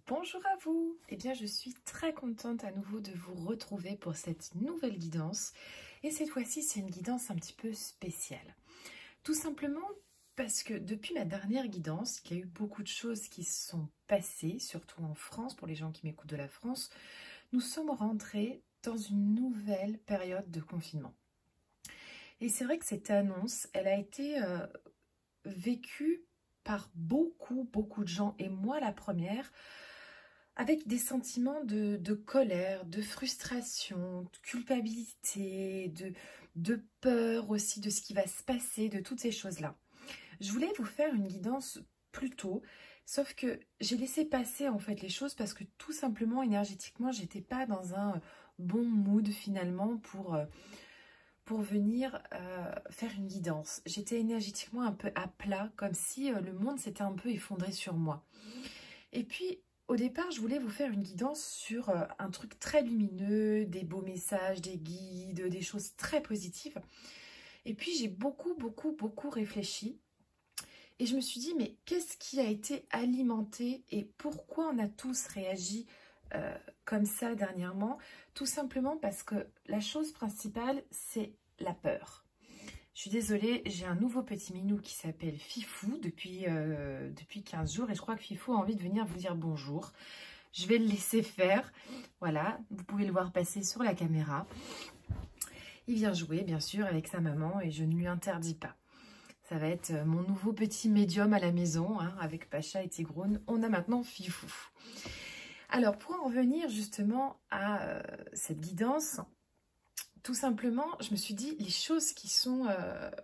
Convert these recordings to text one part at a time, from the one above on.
Bonjour à vous. Eh bien, je suis très contente à nouveau de vous retrouver pour cette nouvelle guidance. Et cette fois-ci, c'est une guidance un petit peu spéciale. Tout simplement parce que depuis ma dernière guidance, il y a eu beaucoup de choses qui se sont passées, surtout en France, pour les gens qui m'écoutent de la France. Nous sommes rentrés dans une nouvelle période de confinement. Et c'est vrai que cette annonce, elle a été vécue par beaucoup de gens, et moi la première, avec des sentiments de colère, de frustration, de culpabilité, de peur aussi de ce qui va se passer, de toutes ces choses-là. Je voulais vous faire une guidance plus tôt, sauf que j'ai laissé passer en fait les choses parce que tout simplement énergétiquement, j'étais pas dans un bon mood finalement pour venir faire une guidance. J'étais énergétiquement un peu à plat, comme si le monde s'était un peu effondré sur moi. Et puis, au départ, je voulais vous faire une guidance sur un truc très lumineux, des beaux messages, des guides, des choses très positives. Et puis, j'ai beaucoup réfléchi. Et je me suis dit, mais qu'est-ce qui a été alimenté et pourquoi on a tous réagi comme ça dernièrement? Tout simplement parce que la chose principale, c'est la peur. Je suis désolée, j'ai un nouveau petit minou qui s'appelle Fifou depuis 15 jours et je crois que Fifou a envie de venir vous dire bonjour. Je vais le laisser faire. Voilà, vous pouvez le voir passer sur la caméra. Il vient jouer bien sûr avec sa maman et je ne lui interdis pas. Ça va être mon nouveau petit médium à la maison, hein, avec Pacha et Tigroun. On a maintenant Fifou. Alors pour en revenir justement à cette guidance, tout simplement, je me suis dit, les choses qui sont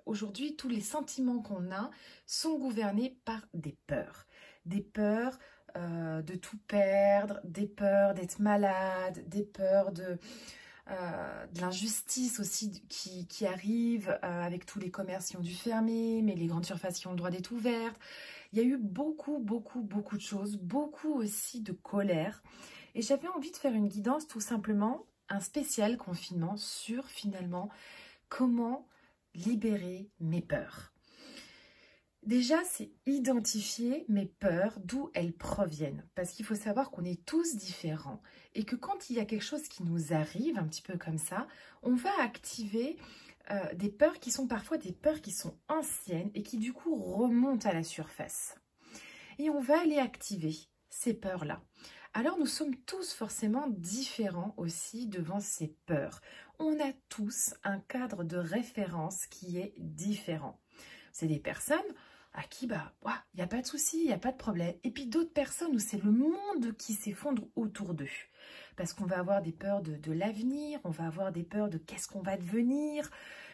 aujourd'hui, tous les sentiments qu'on a sont gouvernés par des peurs. Des peurs de tout perdre, des peurs d'être malade, des peurs de l'injustice aussi qui arrive avec tous les commerces qui ont dû fermer, mais les grandes surfaces qui ont le droit d'être ouvertes. Il y a eu beaucoup de choses, beaucoup aussi de colère. Et j'avais envie de faire une guidance tout simplement, un spécial confinement sur finalement comment libérer mes peurs. Déjà, c'est identifier mes peurs, d'où elles proviennent. Parce qu'il faut savoir qu'on est tous différents et que quand il y a quelque chose qui nous arrive, un petit peu comme ça, on va activer des peurs qui sont parfois des peurs qui sont anciennes et qui du coup remontent à la surface. Et on va aller activer ces peurs-là. Alors nous sommes tous forcément différents aussi devant ces peurs. On a tous un cadre de référence qui est différent. C'est des personnes à qui, il n'y a pas de souci, il n'y a pas de problème. Et puis d'autres personnes où c'est le monde qui s'effondre autour d'eux. Parce qu'on va avoir des peurs de l'avenir, on va avoir des peurs de qu'est-ce qu'on va devenir.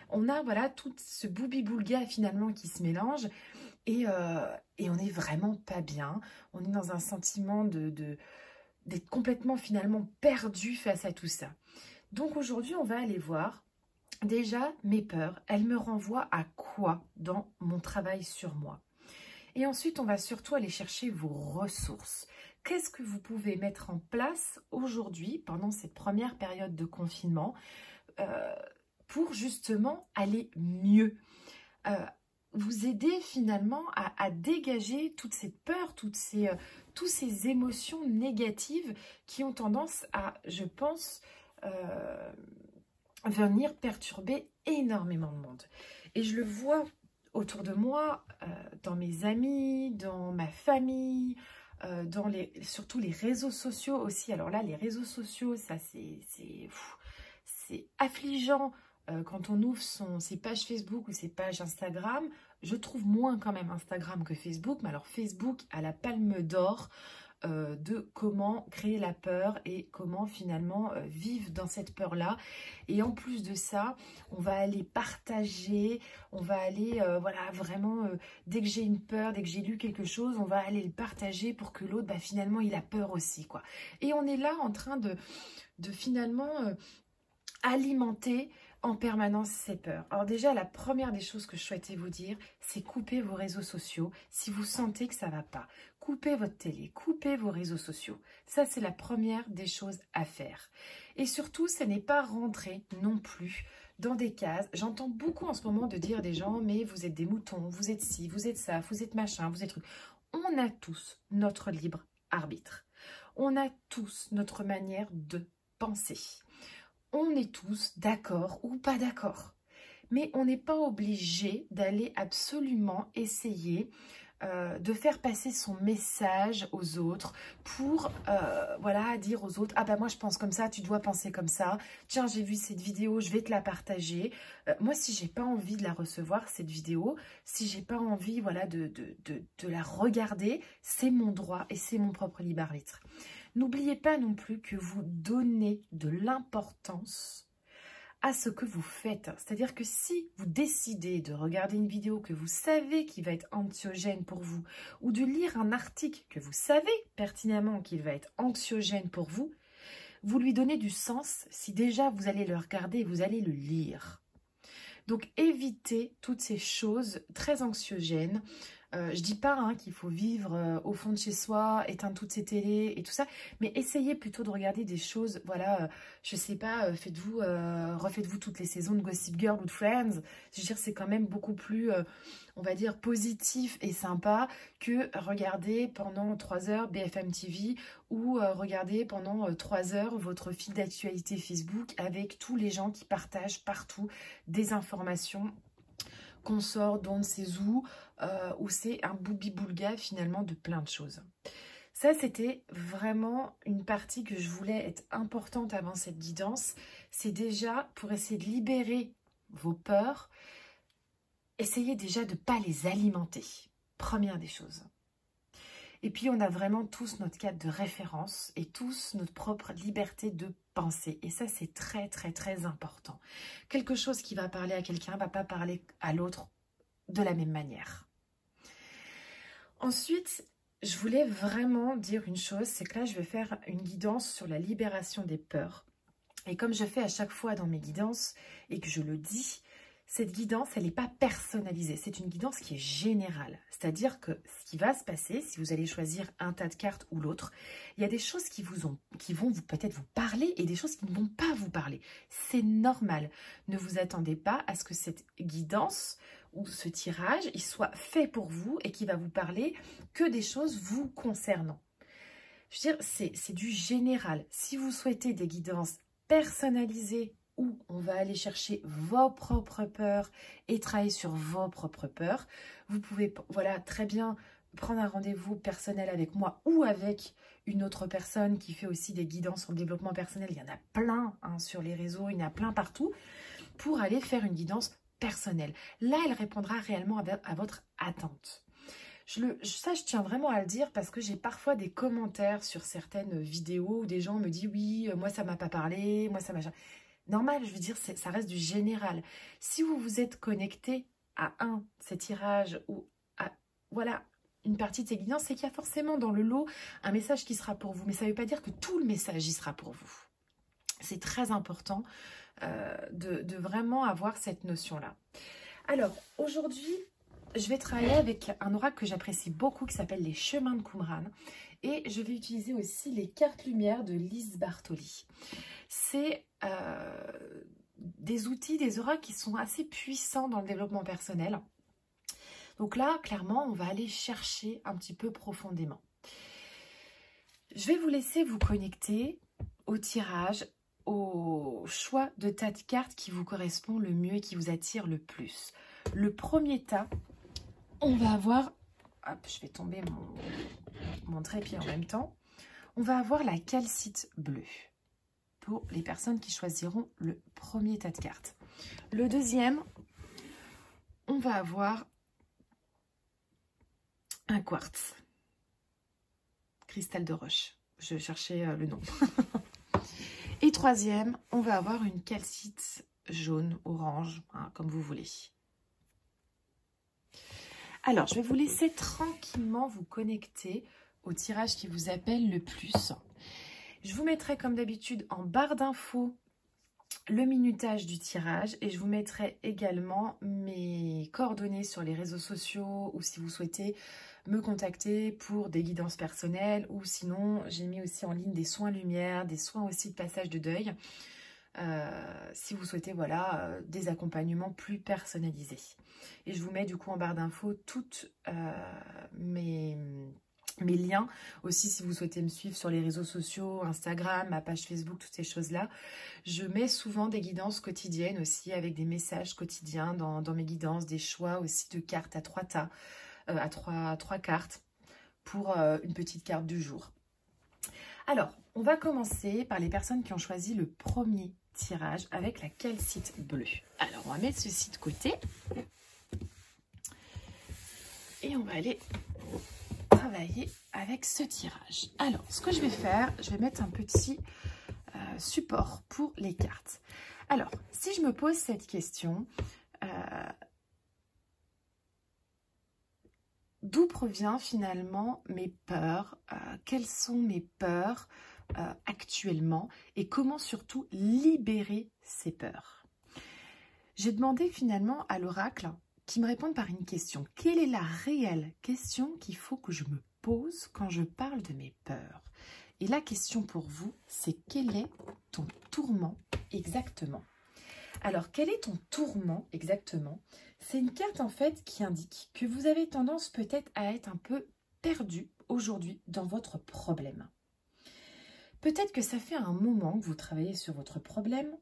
On a voilà tout ce boubi-boulga finalement qui se mélange et on n'est vraiment pas bien. On est dans un sentiment d'être complètement finalement perdu face à tout ça. Donc aujourd'hui, on va aller voir déjà mes peurs. Elles me renvoient à quoi dans mon travail sur moi? Et ensuite, on va surtout aller chercher vos ressources. Qu'est-ce que vous pouvez mettre en place aujourd'hui pendant cette première période de confinement pour justement aller mieux, vous aider finalement à dégager toute cette peur, toutes ces émotions négatives qui ont tendance à, je pense, venir perturber énormément de monde. Et je le vois autour de moi, dans mes amis, dans ma famille, surtout les réseaux sociaux aussi. Alors là, les réseaux sociaux, ça c'est affligeant. Quand on ouvre ses pages Facebook ou ses pages Instagram, je trouve moins quand même Instagram que Facebook, mais alors Facebook a la palme d'or de comment créer la peur et comment finalement vivre dans cette peur-là. Et en plus de ça, on va aller partager, on va aller, voilà, vraiment, dès que j'ai une peur, dès que j'ai lu quelque chose, on va aller le partager pour que l'autre, finalement, il a peur aussi, quoi. Et on est là en train de finalement alimenter en permanence ces peurs. Alors déjà, la première des choses que je souhaitais vous dire, c'est couper vos réseaux sociaux si vous sentez que ça ne va pas. Coupez votre télé, coupez vos réseaux sociaux. Ça, c'est la première des choses à faire. Et surtout, ce n'est pas rentrer non plus dans des cases. J'entends beaucoup en ce moment de dire des gens, mais vous êtes des moutons, vous êtes ci, vous êtes ça, vous êtes machin, vous êtes truc. On a tous notre libre arbitre. On a tous notre manière de penser. On est tous d'accord ou pas d'accord. Mais on n'est pas obligé d'aller absolument essayer de faire passer son message aux autres pour voilà, dire aux autres, ah bah moi je pense comme ça, tu dois penser comme ça, tiens j'ai vu cette vidéo, je vais te la partager. Moi si j'ai pas envie de la recevoir cette vidéo, si j'ai pas envie voilà, de la regarder, c'est mon droit et c'est mon propre libre arbitre. N'oubliez pas non plus que vous donnez de l'importance à ce que vous faites. C'est-à-dire que si vous décidez de regarder une vidéo que vous savez qui va être anxiogène pour vous, ou de lire un article que vous savez pertinemment qu'il va être anxiogène pour vous, vous lui donnez du sens si déjà vous allez le regarder et vous allez le lire. Donc évitez toutes ces choses très anxiogènes. Je dis pas hein, qu'il faut vivre au fond de chez soi, éteindre toutes ces télés et tout ça, mais essayez plutôt de regarder des choses, voilà, je sais pas, refaites-vous toutes les saisons de Gossip Girl ou de Friends. Je veux dire, c'est quand même beaucoup plus, on va dire, positif et sympa que regarder pendant 3 heures BFM TV ou regarder pendant 3 heures votre fil d'actualité Facebook avec tous les gens qui partagent partout des informations qu'on sort d'on ne sait où c'est un boubi-boulga finalement de plein de choses. Ça, c'était vraiment une partie que je voulais être importante avant cette guidance. C'est déjà pour essayer de libérer vos peurs, essayez déjà de ne pas les alimenter. Première des choses. Et puis, on a vraiment tous notre cadre de référence et tous notre propre liberté de penser. Et ça, c'est très, très, très important. Quelque chose qui va parler à quelqu'un ne va pas parler à l'autre de la même manière. Ensuite, je voulais vraiment dire une chose, c'est que là, je vais faire une guidance sur la libération des peurs. Et comme je fais à chaque fois dans mes guidances et que je le dis, cette guidance, elle n'est pas personnalisée. C'est une guidance qui est générale. C'est-à-dire que ce qui va se passer, si vous allez choisir un tas de cartes ou l'autre, il y a des choses qui vont peut-être vous parler et des choses qui ne vont pas vous parler. C'est normal. Ne vous attendez pas à ce que cette guidance ou ce tirage, il soit fait pour vous et qui va vous parler que des choses vous concernant. Je veux dire, c'est du général. Si vous souhaitez des guidances personnalisées où on va aller chercher vos propres peurs et travailler sur vos propres peurs, vous pouvez voilà, très bien prendre un rendez-vous personnel avec moi ou avec une autre personne qui fait aussi des guidances en développement personnel. Il y en a plein hein, sur les réseaux, il y en a plein partout, pour aller faire une guidance personnelle. Là, elle répondra réellement à votre attente. Ça, je tiens vraiment à le dire parce que j'ai parfois des commentaires sur certaines vidéos où des gens me disent « Oui, moi, ça m'a pas parlé, moi, ça m'a... » Normal, je veux dire, ça reste du général. Si vous vous êtes connecté à ces tirages ou à, voilà, une partie de ces guidances, c'est qu'il y a forcément dans le lot un message qui sera pour vous. Mais ça ne veut pas dire que tout le message y sera pour vous. C'est très important de vraiment avoir cette notion-là. Alors, aujourd'hui, je vais travailler avec un oracle que j'apprécie beaucoup qui s'appelle les chemins de Qumran. Et je vais utiliser aussi les cartes lumière de Lise Bartoli. C'est des outils, des oracles qui sont assez puissants dans le développement personnel. Donc là, clairement, on va aller chercher un petit peu profondément. Je vais vous laisser vous connecter au tirage, au choix de tas de cartes qui vous correspond le mieux et qui vous attire le plus. Le premier tas, on va avoir... Hop, je vais tomber mon trépied en même temps. On va avoir la calcite bleue pour les personnes qui choisiront le premier tas de cartes. Le deuxième, on va avoir un quartz. Cristal de roche. Je cherchais le nom. Et troisième, on va avoir une calcite jaune, orange, hein, comme vous voulez. Alors, je vais vous laisser tranquillement vous connecter au tirage qui vous appelle le plus. Je vous mettrai comme d'habitude en barre d'infos le minutage du tirage et je vous mettrai également mes coordonnées sur les réseaux sociaux ou si vous souhaitez me contacter pour des guidances personnelles ou sinon j'ai mis aussi en ligne des soins lumière, des soins aussi de passage de deuil si vous souhaitez voilà des accompagnements plus personnalisés. Et je vous mets du coup en barre d'infos toutes mes mes liens aussi si vous souhaitez me suivre sur les réseaux sociaux, Instagram, ma page Facebook, toutes ces choses-là. Je mets souvent des guidances quotidiennes aussi avec des messages quotidiens dans mes guidances, des choix aussi de cartes à 3 tas, à trois cartes pour une petite carte du jour. Alors, on va commencer par les personnes qui ont choisi le premier tirage avec la calcite bleue. Alors, on va mettre ceci de côté et on va aller travailler avec ce tirage. Alors, ce que je vais faire, je vais mettre un petit support pour les cartes. Alors, si je me pose cette question, d'où provient finalement mes peurs? Quelles sont mes peurs actuellement? Et comment surtout libérer ces peurs? J'ai demandé finalement à l'oracle qui me répondent par une question. Quelle est la réelle question qu'il faut que je me pose quand je parle de mes peurs? Et la question pour vous, c'est quel est ton tourment exactement? Alors, quel est ton tourment exactement? C'est une carte en fait qui indique que vous avez tendance peut-être à être un peu perdu aujourd'hui dans votre problème. Peut-être que ça fait un moment que vous travaillez sur votre problème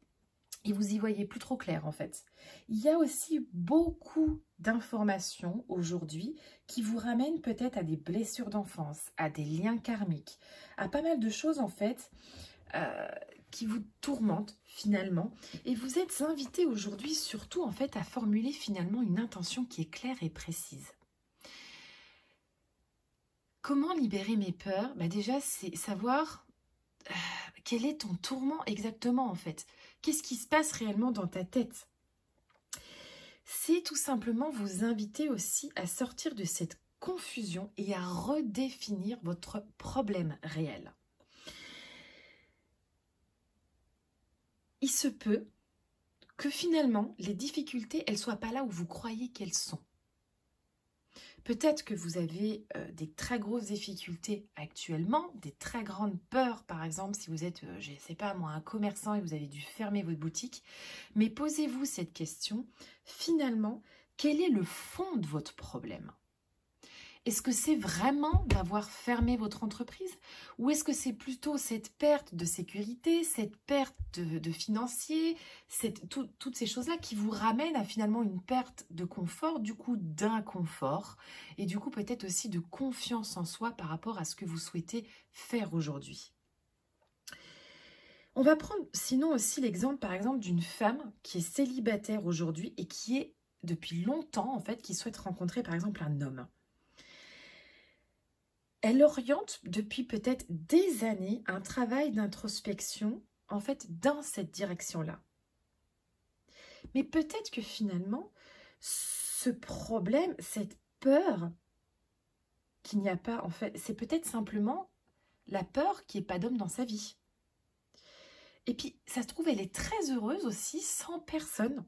et vous y voyez plus trop clair en fait. Il y a aussi beaucoup d'informations aujourd'hui qui vous ramènent peut-être à des blessures d'enfance, à des liens karmiques, à pas mal de choses en fait qui vous tourmentent finalement. Et vous êtes invité aujourd'hui surtout en fait à formuler finalement une intention qui est claire et précise. Comment libérer mes peurs? Déjà c'est savoir quel est ton tourment exactement en fait. Qu'est-ce qui se passe réellement dans ta tête? C'est tout simplement vous inviter aussi à sortir de cette confusion et à redéfinir votre problème réel. Il se peut que finalement, les difficultés, elles ne soient pas là où vous croyez qu'elles sont. Peut-être que vous avez des très grosses difficultés actuellement, des très grandes peurs, par exemple, si vous êtes, je ne sais pas moi, un commerçant et vous avez dû fermer votre boutique. Mais posez-vous cette question, finalement, quel est le fond de votre problème? Est-ce que c'est vraiment d'avoir fermé votre entreprise? Ou est-ce que c'est plutôt cette perte de sécurité, cette perte de financier, toutes ces choses-là qui vous ramènent à finalement une perte de confort, du coup d'inconfort, et du coup peut-être aussi de confiance en soi par rapport à ce que vous souhaitez faire aujourd'hui? On va prendre sinon aussi l'exemple par exemple d'une femme qui est célibataire aujourd'hui et qui est depuis longtemps en fait, qui souhaite rencontrer par exemple un homme. Elle oriente depuis peut-être des années un travail d'introspection, en fait, dans cette direction-là. Mais peut-être que finalement, ce problème, cette peur qu'il n'y a pas, en fait, c'est peut-être simplement la peur qu'il n'y ait pas d'homme dans sa vie. Et puis, ça se trouve, elle est très heureuse aussi sans personne.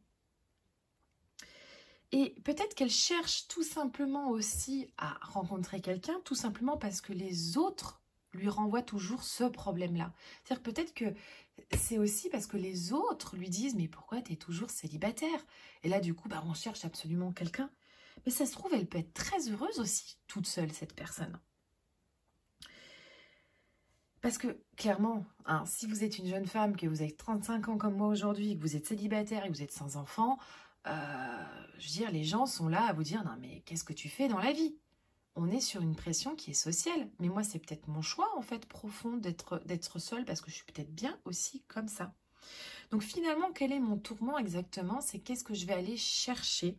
Et peut-être qu'elle cherche tout simplement aussi à rencontrer quelqu'un, tout simplement parce que les autres lui renvoient toujours ce problème-là. C'est-à-dire peut-être que c'est aussi parce que les autres lui disent « Mais pourquoi tu es toujours célibataire ?» Et là, du coup, on cherche absolument quelqu'un. Mais ça se trouve, elle peut être très heureuse aussi, toute seule, cette personne. Parce que, clairement, si vous êtes une jeune femme, que vous avez 35 ans comme moi aujourd'hui, que vous êtes célibataire et que vous êtes sans enfant, je veux dire, les gens sont là à vous dire « Non, mais qu'est-ce que tu fais dans la vie ?» On est sur une pression qui est sociale. Mais moi, c'est peut-être mon choix, en fait, profond d'être seule parce que je suis peut-être bien aussi comme ça. Donc, finalement, quel est mon tourment exactement? C'est qu'est-ce que je vais aller chercher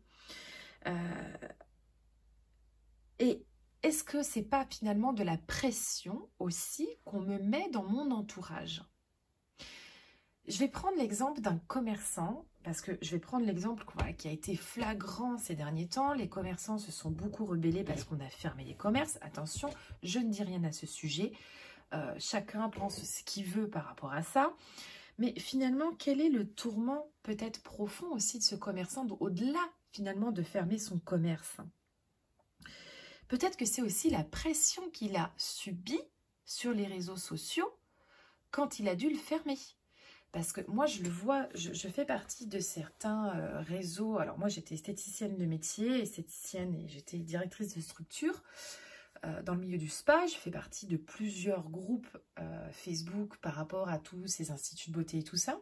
et est-ce que c'est pas finalement de la pression aussi qu'on me met dans mon entourage? Je vais prendre l'exemple d'un commerçant, parce que je vais prendre l'exemple qui a été flagrant ces derniers temps. Les commerçants se sont beaucoup rebellés parce qu'on a fermé les commerces. Attention, je ne dis rien à ce sujet. Chacun pense ce qu'il veut par rapport à ça. Mais finalement, quel est le tourment peut-être profond aussi de ce commerçant, au-delà finalement de fermer son commerce? Peut-être que c'est aussi la pression qu'il a subie sur les réseaux sociaux quand il a dû le fermer. Parce que moi, je le vois, je fais partie de certains réseaux. Alors moi, j'étais esthéticienne de métier, esthéticienne et j'étais directrice de structure. dans le milieu du spa, je fais partie de plusieurs groupes Facebook par rapport à tous ces instituts de beauté et tout ça.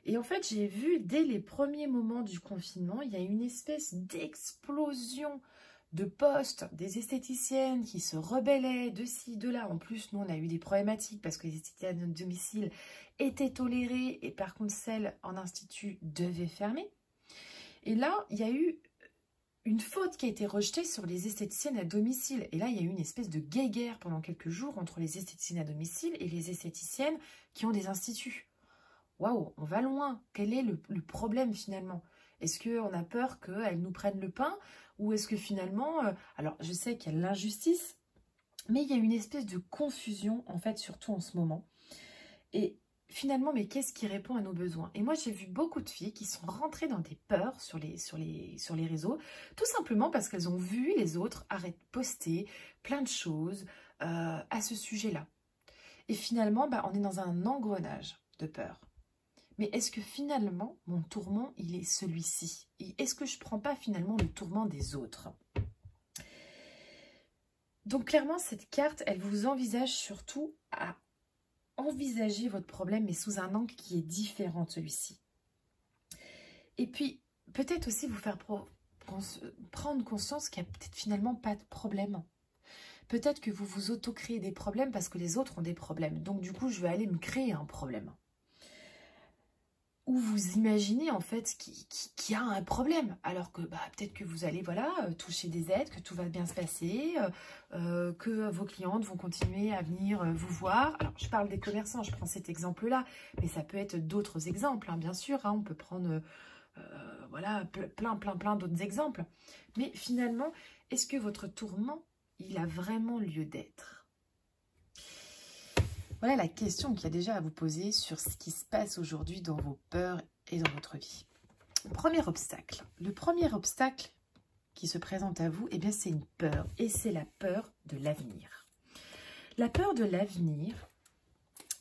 Et en fait, j'ai vu dès les premiers moments du confinement, il y a une espèce d'explosion de posts des esthéticiennes qui se rebellaient de ci, de là. En plus, nous, on a eu des problématiques parce que les esthéticiennes à domicile étaient tolérées et par contre, celles en institut devaient fermer. Et là, il y a eu une faute qui a été rejetée sur les esthéticiennes à domicile. Et là, il y a eu une espèce de guéguerre pendant quelques jours entre les esthéticiennes à domicile et les esthéticiennes qui ont des instituts. Waouh, on va loin. Quel est le problème finalement? Est-ce qu'on a peur qu'elles nous prennent le pain? Ou est-ce que finalement... alors, je sais qu'il y a l'injustice, mais il y a une espèce de confusion, en fait, surtout en ce moment. Et finalement, mais qu'est-ce qui répond à nos besoins? Et moi, j'ai vu beaucoup de filles qui sont rentrées dans des peurs sur les réseaux, tout simplement parce qu'elles ont vu les autres arrêter de poster plein de choses à ce sujet-là. Et finalement, on est dans un engrenage de peur. Mais est-ce que finalement, mon tourment, il est celui-ci? Et est-ce que je ne prends pas finalement le tourment des autres? Donc clairement, cette carte, elle vous envisage surtout à envisager votre problème, mais sous un angle qui est différent de celui-ci. Et puis, peut-être aussi vous faire prendre conscience qu'il n'y a peut-être finalement pas de problème. Peut-être que vous vous auto-créez des problèmes parce que les autres ont des problèmes. Donc du coup, je vais aller me créer un problème. Ou vous imaginez en fait qu'il y a un problème, alors que peut-être que vous allez toucher des aides, que tout va bien se passer, que vos clientes vont continuer à venir vous voir. Alors je parle des commerçants, je prends cet exemple-là, mais ça peut être d'autres exemples, hein, bien sûr, hein, on peut prendre plein d'autres exemples. Mais finalement, est-ce que votre tourment, il a vraiment lieu d'être ? Voilà la question qu'il y a déjà à vous poser sur ce qui se passe aujourd'hui dans vos peurs et dans votre vie. Premier obstacle. Le premier obstacle qui se présente à vous, c'est une peur. Et c'est la peur de l'avenir. La peur de l'avenir,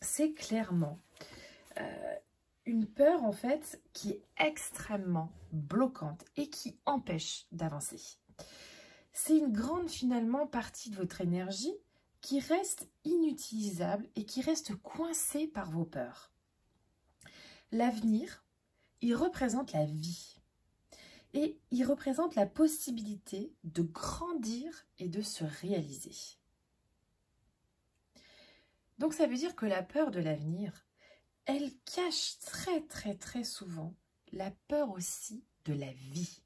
c'est clairement une peur en fait qui est extrêmement bloquante et qui empêche d'avancer. C'est une grande finalement partie de votre énergie qui reste inutilisable et qui reste coincé par vos peurs. L'avenir, il représente la vie et il représente la possibilité de grandir et de se réaliser. Donc ça veut dire que la peur de l'avenir, elle cache très souvent la peur aussi de la vie.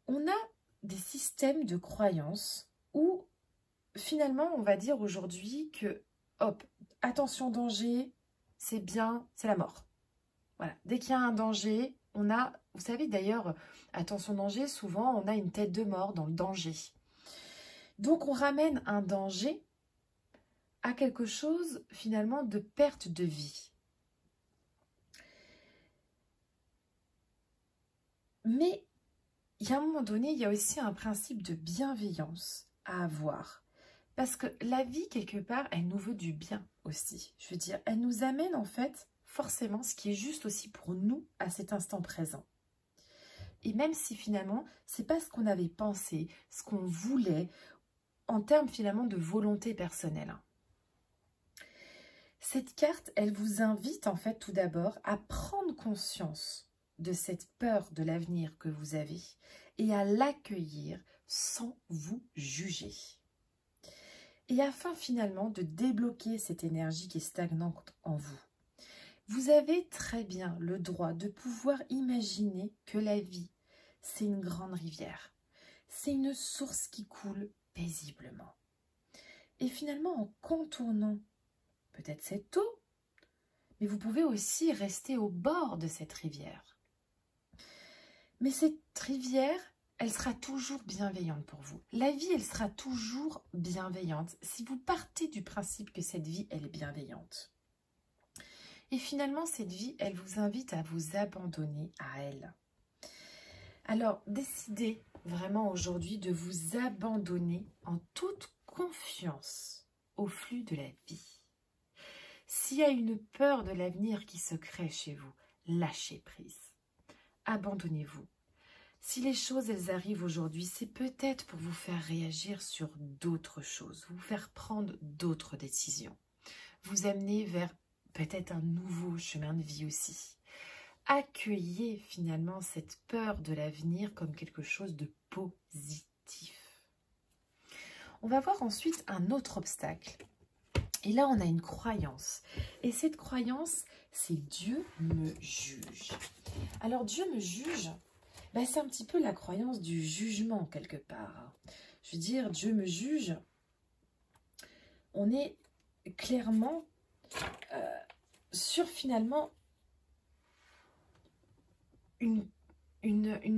On a des systèmes de croyances où finalement on va dire aujourd'hui que hop, attention danger, c'est bien, c'est la mort. Voilà, dès qu'il y a un danger, on a, vous savez d'ailleurs, attention danger, souvent on a une tête de mort dans le danger. Donc on ramène un danger à quelque chose finalement de perte de vie. Mais il y a un moment donné, il y a aussi un principe de bienveillance à avoir. Parce que la vie, quelque part, elle nous veut du bien aussi. Je veux dire, elle nous amène en fait forcément ce qui est juste aussi pour nous à cet instant présent. Et même si finalement, c'est pas ce qu'on avait pensé, ce qu'on voulait, en termes finalement de volonté personnelle. Cette carte, elle vous invite en fait tout d'abord à prendre conscience de cette peur de l'avenir que vous avez et à l'accueillir sans vous juger. Et afin finalement de débloquer cette énergie qui est stagnante en vous, vous avez très bien le droit de pouvoir imaginer que la vie, c'est une grande rivière. C'est une source qui coule paisiblement. Et finalement, en contournant peut-être cette eau, mais vous pouvez aussi rester au bord de cette rivière. Mais cette rivière, elle sera toujours bienveillante pour vous. La vie, elle sera toujours bienveillante si vous partez du principe que cette vie, elle est bienveillante. Et finalement, cette vie, elle vous invite à vous abandonner à elle. Alors, décidez vraiment aujourd'hui de vous abandonner en toute confiance au flux de la vie. S'il y a une peur de l'avenir qui se crée chez vous, lâchez prise. Abandonnez-vous. Si les choses, elles arrivent aujourd'hui, c'est peut-être pour vous faire réagir sur d'autres choses, vous faire prendre d'autres décisions, vous amener vers peut-être un nouveau chemin de vie aussi. Accueillez finalement cette peur de l'avenir comme quelque chose de positif. On va voir ensuite un autre obstacle. Et là, on a une croyance. Et cette croyance, c'est Dieu me juge. Alors, Dieu me juge, ben, c'est un petit peu la croyance du jugement quelque part. Je veux dire, Dieu me juge. On est clairement sur finalement une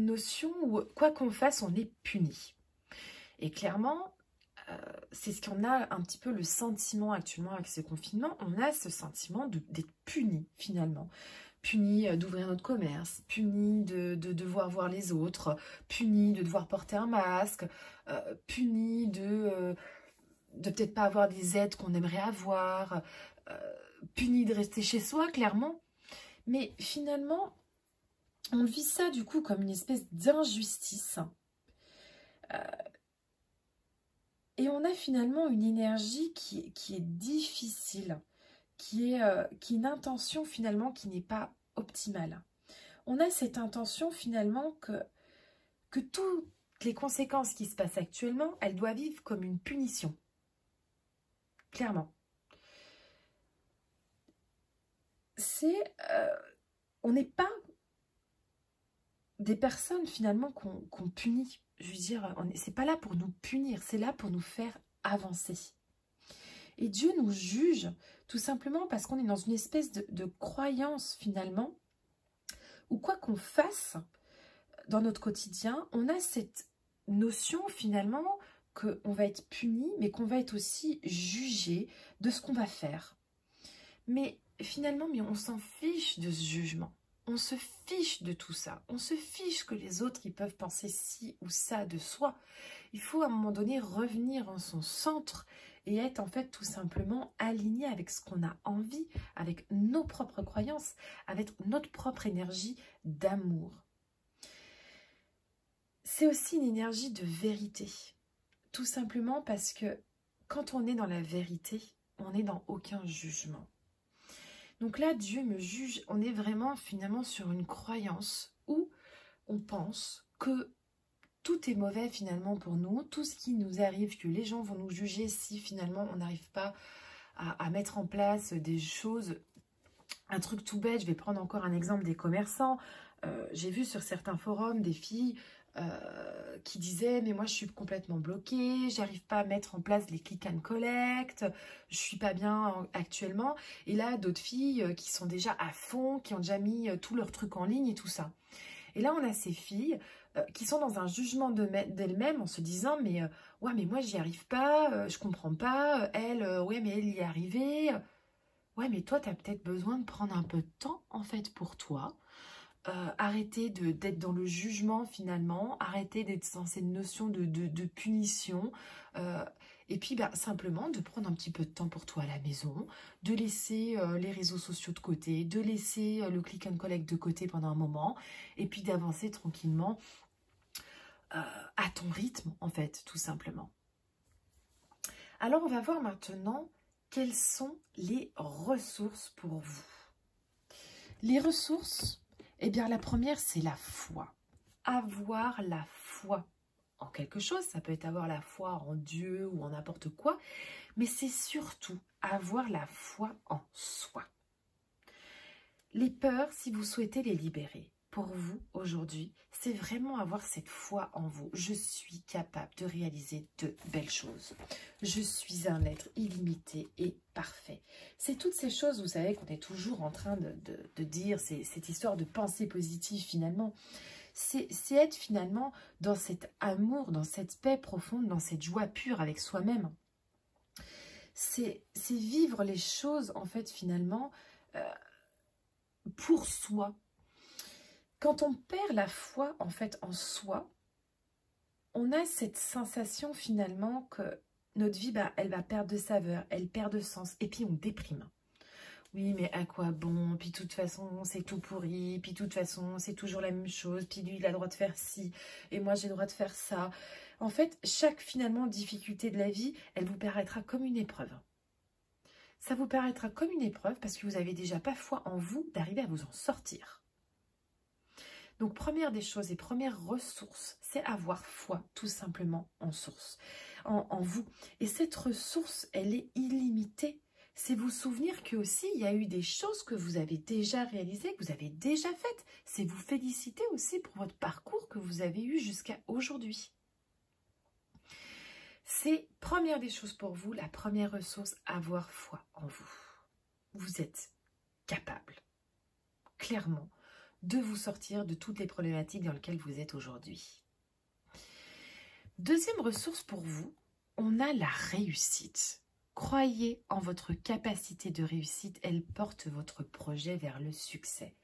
notion où quoi qu'on fasse, on est puni. Et clairement, c'est ce qu'on a un petit peu le sentiment actuellement avec ce confinement. On a ce sentiment d'être puni finalement. Puni d'ouvrir notre commerce, puni de devoir voir les autres, puni de devoir porter un masque, puni de peut-être pas avoir des aides qu'on aimerait avoir, puni de rester chez soi, clairement. Mais finalement, on vit ça du coup comme une espèce d'injustice. Et on a finalement une énergie qui est difficile, qui est une intention finalement qui n'est pas optimale. On a cette intention finalement que toutes les conséquences qui se passent actuellement, elles doivent vivre comme une punition. Clairement. On n'est pas des personnes finalement qu'on punit. Je veux dire, c'est pas là pour nous punir, c'est là pour nous faire avancer. Et Dieu nous juge tout simplement parce qu'on est dans une espèce de croyance finalement, où quoi qu'on fasse dans notre quotidien, on a cette notion finalement qu'on va être puni, mais qu'on va être aussi jugé de ce qu'on va faire. Mais finalement, on s'en fiche de ce jugement. On se fiche de tout ça. On se fiche que les autres, ils peuvent penser ci ou ça de soi. Il faut à un moment donné revenir en son centre et être en fait tout simplement aligné avec ce qu'on a envie, avec nos propres croyances, avec notre propre énergie d'amour. C'est aussi une énergie de vérité. Tout simplement parce que quand on est dans la vérité, on n'est dans aucun jugement. Donc là, Dieu me juge, on est vraiment finalement sur une croyance où on pense que tout est mauvais finalement pour nous, tout ce qui nous arrive, que les gens vont nous juger si finalement on n'arrive pas à mettre en place des choses. Un truc tout bête, je vais prendre encore un exemple des commerçants. J'ai vu sur certains forums des filles qui disaient mais moi je suis complètement bloquée, j'arrive pas à mettre en place les click and collect, je suis pas bien actuellement. Et là d'autres filles qui sont déjà à fond, qui ont déjà mis tous leurs trucs en ligne et tout ça. Et là on a ces filles qui sont dans un jugement d'elles-mêmes en se disant mais ouais mais moi j'y arrive pas, je comprends pas, elle ouais mais elle y est arrivée. Ouais mais toi tu as peut-être besoin de prendre un peu de temps en fait pour toi. Arrêter d'être dans le jugement finalement, arrêter d'être dans cette notion de punition, et puis simplement de prendre un petit peu de temps pour toi à la maison, de laisser les réseaux sociaux de côté, de laisser le click and collect de côté pendant un moment, et puis d'avancer tranquillement à ton rythme en fait, tout simplement. Alors on va voir maintenant quelles sont les ressources pour vous. Les ressources, eh bien, la première, c'est la foi. Avoir la foi en quelque chose. Ça peut être avoir la foi en Dieu ou en n'importe quoi. Mais c'est surtout avoir la foi en soi. Les peurs, si vous souhaitez les libérer, pour vous, aujourd'hui, c'est vraiment avoir cette foi en vous. Je suis capable de réaliser de belles choses. Je suis un être illimité et parfait. C'est toutes ces choses, vous savez, qu'on est toujours en train de dire, c'est cette histoire de pensée positive finalement. C'est être finalement dans cet amour, dans cette paix profonde, dans cette joie pure avec soi-même. C'est vivre les choses, en fait, finalement, pour soi. Quand on perd la foi, en fait, en soi, on a cette sensation, finalement, que notre vie, elle va perdre de saveur, elle perd de sens, et puis on déprime. Oui, mais à quoi bon? Puis de toute façon, c'est tout pourri. Puis de toute façon, c'est toujours la même chose. Puis lui, il a le droit de faire ci. Et moi, j'ai le droit de faire ça. En fait, chaque finalement difficulté de la vie, elle vous paraîtra comme une épreuve. Ça vous paraîtra comme une épreuve parce que vous avez déjà pas foi en vous d'arriver à vous en sortir. Donc, première des choses et première ressource, c'est avoir foi tout simplement en source, en vous. Et cette ressource, elle est illimitée. C'est vous souvenir que aussi, il y a eu des choses que vous avez déjà réalisées, que vous avez déjà faites. C'est vous féliciter aussi pour votre parcours que vous avez eu jusqu'à aujourd'hui. C'est première des choses pour vous, la première ressource, avoir foi en vous. Vous êtes capable, clairement, de vous sortir de toutes les problématiques dans lesquelles vous êtes aujourd'hui. Deuxième ressource pour vous, on a la réussite. Croyez en votre capacité de réussite, elle porte votre projet vers le succès.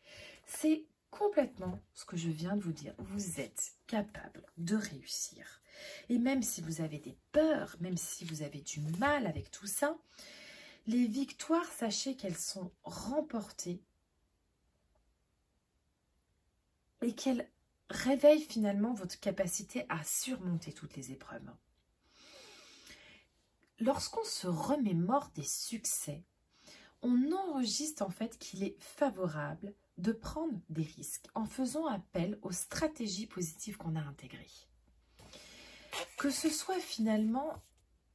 C'est complètement ce que je viens de vous dire. Vous êtes capable de réussir. Et même si vous avez des peurs, même si vous avez du mal avec tout ça, les victoires, sachez qu'elles sont remportées et qu'elles réveillent finalement votre capacité à surmonter toutes les épreuves. Lorsqu'on se remémore des succès, on enregistre en fait qu'il est favorable de prendre des risques en faisant appel aux stratégies positives qu'on a intégrées. Que ce soit finalement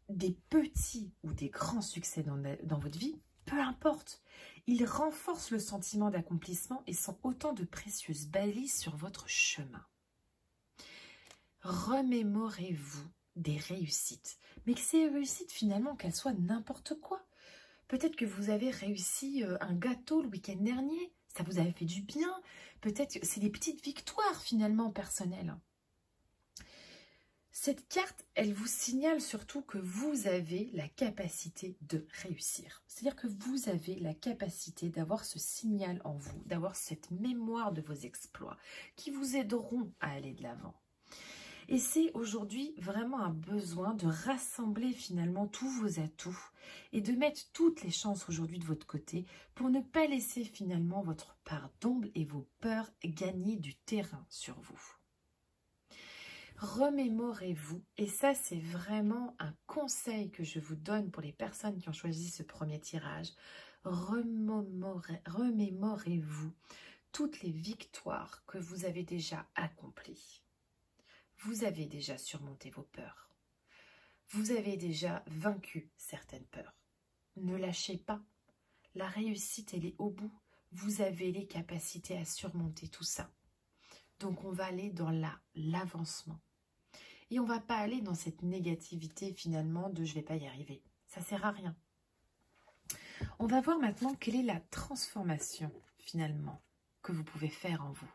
des petits ou des grands succès dans votre vie, peu importe. Ils renforcent le sentiment d'accomplissement et sont autant de précieuses balises sur votre chemin. Remémorez-vous des réussites. Mais que ces réussites, finalement, qu'elles soient n'importe quoi. Peut-être que vous avez réussi un gâteau le week-end dernier. Ça vous avait fait du bien. Peut-être que c'est des petites victoires, finalement, personnelles. Cette carte, elle vous signale surtout que vous avez la capacité de réussir. C'est-à-dire que vous avez la capacité d'avoir ce signal en vous, d'avoir cette mémoire de vos exploits qui vous aideront à aller de l'avant. Et c'est aujourd'hui vraiment un besoin de rassembler finalement tous vos atouts et de mettre toutes les chances aujourd'hui de votre côté pour ne pas laisser finalement votre part d'ombre et vos peurs gagner du terrain sur vous. Remémorez-vous, et ça c'est vraiment un conseil que je vous donne pour les personnes qui ont choisi ce premier tirage, remémorez-vous toutes les victoires que vous avez déjà accomplies. Vous avez déjà surmonté vos peurs. Vous avez déjà vaincu certaines peurs. Ne lâchez pas. La réussite, elle est au bout. Vous avez les capacités à surmonter tout ça. Donc, on va aller dans l'avancement. Et on ne va pas aller dans cette négativité, finalement, de « je ne vais pas y arriver ». Ça ne sert à rien. On va voir maintenant quelle est la transformation, finalement, que vous pouvez faire en vous.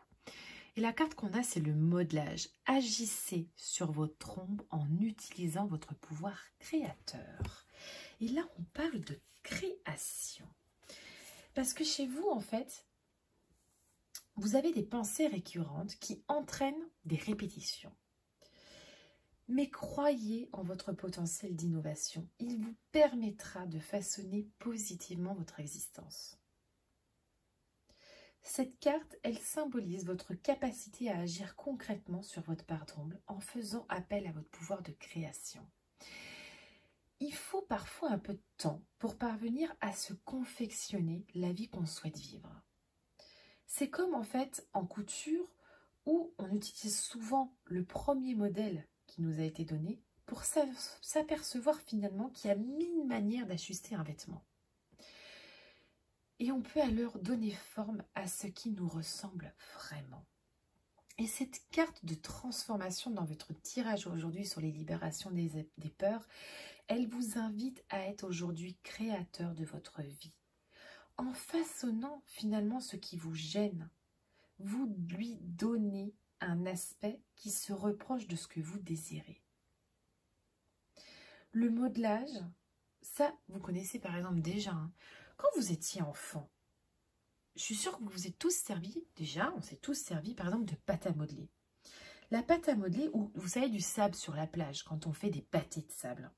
Et la carte qu'on a, c'est le modelage. Agissez sur votre ombre en utilisant votre pouvoir créateur. Et là, on parle de création. Parce que chez vous, en fait, vous avez des pensées récurrentes qui entraînent des répétitions. Mais croyez en votre potentiel d'innovation. Il vous permettra de façonner positivement votre existence. Cette carte, elle symbolise votre capacité à agir concrètement sur votre part d'ombre en faisant appel à votre pouvoir de création. Il faut parfois un peu de temps pour parvenir à se confectionner la vie qu'on souhaite vivre. C'est comme en fait en couture où on utilise souvent le premier modèle qui nous a été donné pour s'apercevoir finalement qu'il y a 1000 manières d'ajuster un vêtement. Et on peut alors donner forme à ce qui nous ressemble vraiment. Et cette carte de transformation dans votre tirage aujourd'hui sur les libérations des peurs, elle vous invite à être aujourd'hui créateur de votre vie. En façonnant finalement ce qui vous gêne, vous lui donnez un aspect qui se reproche de ce que vous désirez. Le modelage, ça vous connaissez par exemple déjà, hein. Quand vous étiez enfant, je suis sûre que vous vous êtes tous servi, déjà, on s'est tous servi par exemple de pâte à modeler. La pâte à modeler, ou vous savez du sable sur la plage, quand on fait des pâtés de sable.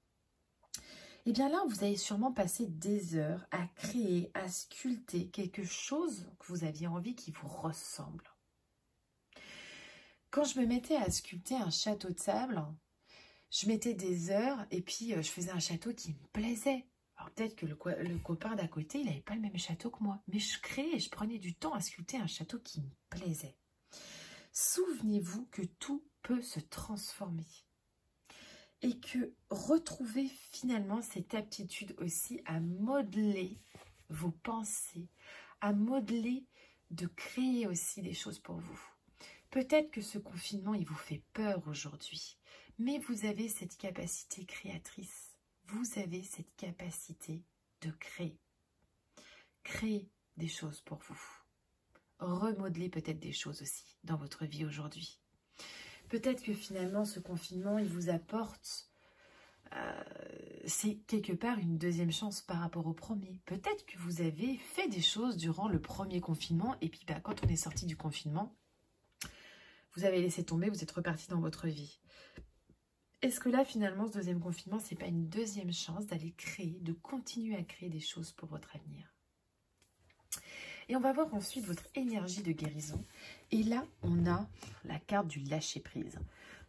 Et bien là, vous avez sûrement passé des heures à créer, à sculpter quelque chose que vous aviez envie qui vous ressemble. Quand je me mettais à sculpter un château de sable, je mettais des heures et puis je faisais un château qui me plaisait. Alors peut-être que le copain d'à côté, il n'avait pas le même château que moi. Mais je créais, je prenais du temps à sculpter un château qui me plaisait. Souvenez-vous que tout peut se transformer. Et que retrouver finalement cette aptitude aussi à modeler vos pensées, à modeler, de créer aussi des choses pour vous. Peut-être que ce confinement, il vous fait peur aujourd'hui, mais vous avez cette capacité créatrice. Vous avez cette capacité de créer. Créer des choses pour vous. Remodeler peut-être des choses aussi dans votre vie aujourd'hui. Peut-être que finalement, ce confinement, il vous apporte, c'est quelque part une deuxième chance par rapport au premier. Peut-être que vous avez fait des choses durant le premier confinement, et puis quand on est sorti du confinement, vous avez laissé tomber, vous êtes reparti dans votre vie. Est-ce que là, finalement, ce deuxième confinement, c'est pas une deuxième chance d'aller créer, de continuer à créer des choses pour votre avenir? Et on va voir ensuite votre énergie de guérison. Et là, on a la carte du lâcher-prise.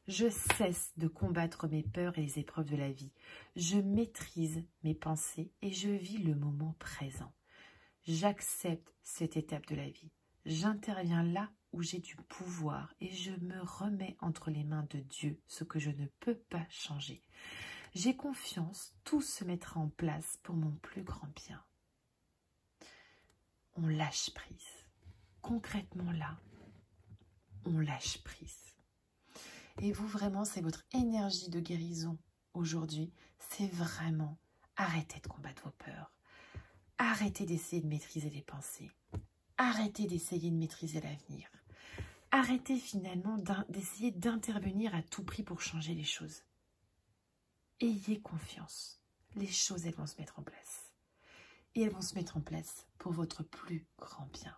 Je cesse de combattre mes peurs et les épreuves de la vie. Je maîtrise mes pensées et je vis le moment présent. J'accepte cette étape de la vie. J'interviens là où j'ai du pouvoir et je me remets entre les mains de Dieu, ce que je ne peux pas changer. J'ai confiance, tout se mettra en place pour mon plus grand bien. On lâche prise. Concrètement là, on lâche prise. Et vous, vraiment, c'est votre énergie de guérison aujourd'hui. C'est vraiment arrêtez de combattre vos peurs. Arrêtez d'essayer de maîtriser les pensées. Arrêtez d'essayer de maîtriser l'avenir. Arrêtez finalement d'essayer d'intervenir à tout prix pour changer les choses. Ayez confiance. Les choses, elles vont se mettre en place. Et elles vont se mettre en place pour votre plus grand bien.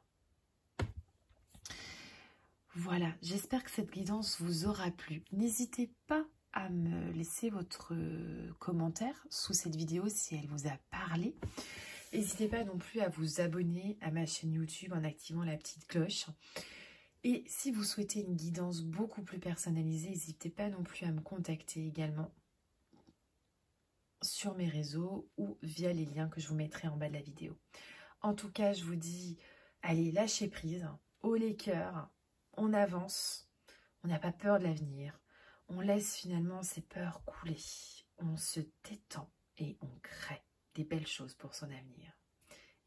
Voilà, j'espère que cette guidance vous aura plu. N'hésitez pas à me laisser votre commentaire sous cette vidéo si elle vous a parlé. N'hésitez pas non plus à vous abonner à ma chaîne YouTube en activant la petite cloche. Et si vous souhaitez une guidance beaucoup plus personnalisée, n'hésitez pas non plus à me contacter également sur mes réseaux ou via les liens que je vous mettrai en bas de la vidéo. En tout cas, je vous dis, allez, lâchez prise, haut les cœurs, on avance, on n'a pas peur de l'avenir, on laisse finalement ces peurs couler, on se détend et on crée des belles choses pour son avenir.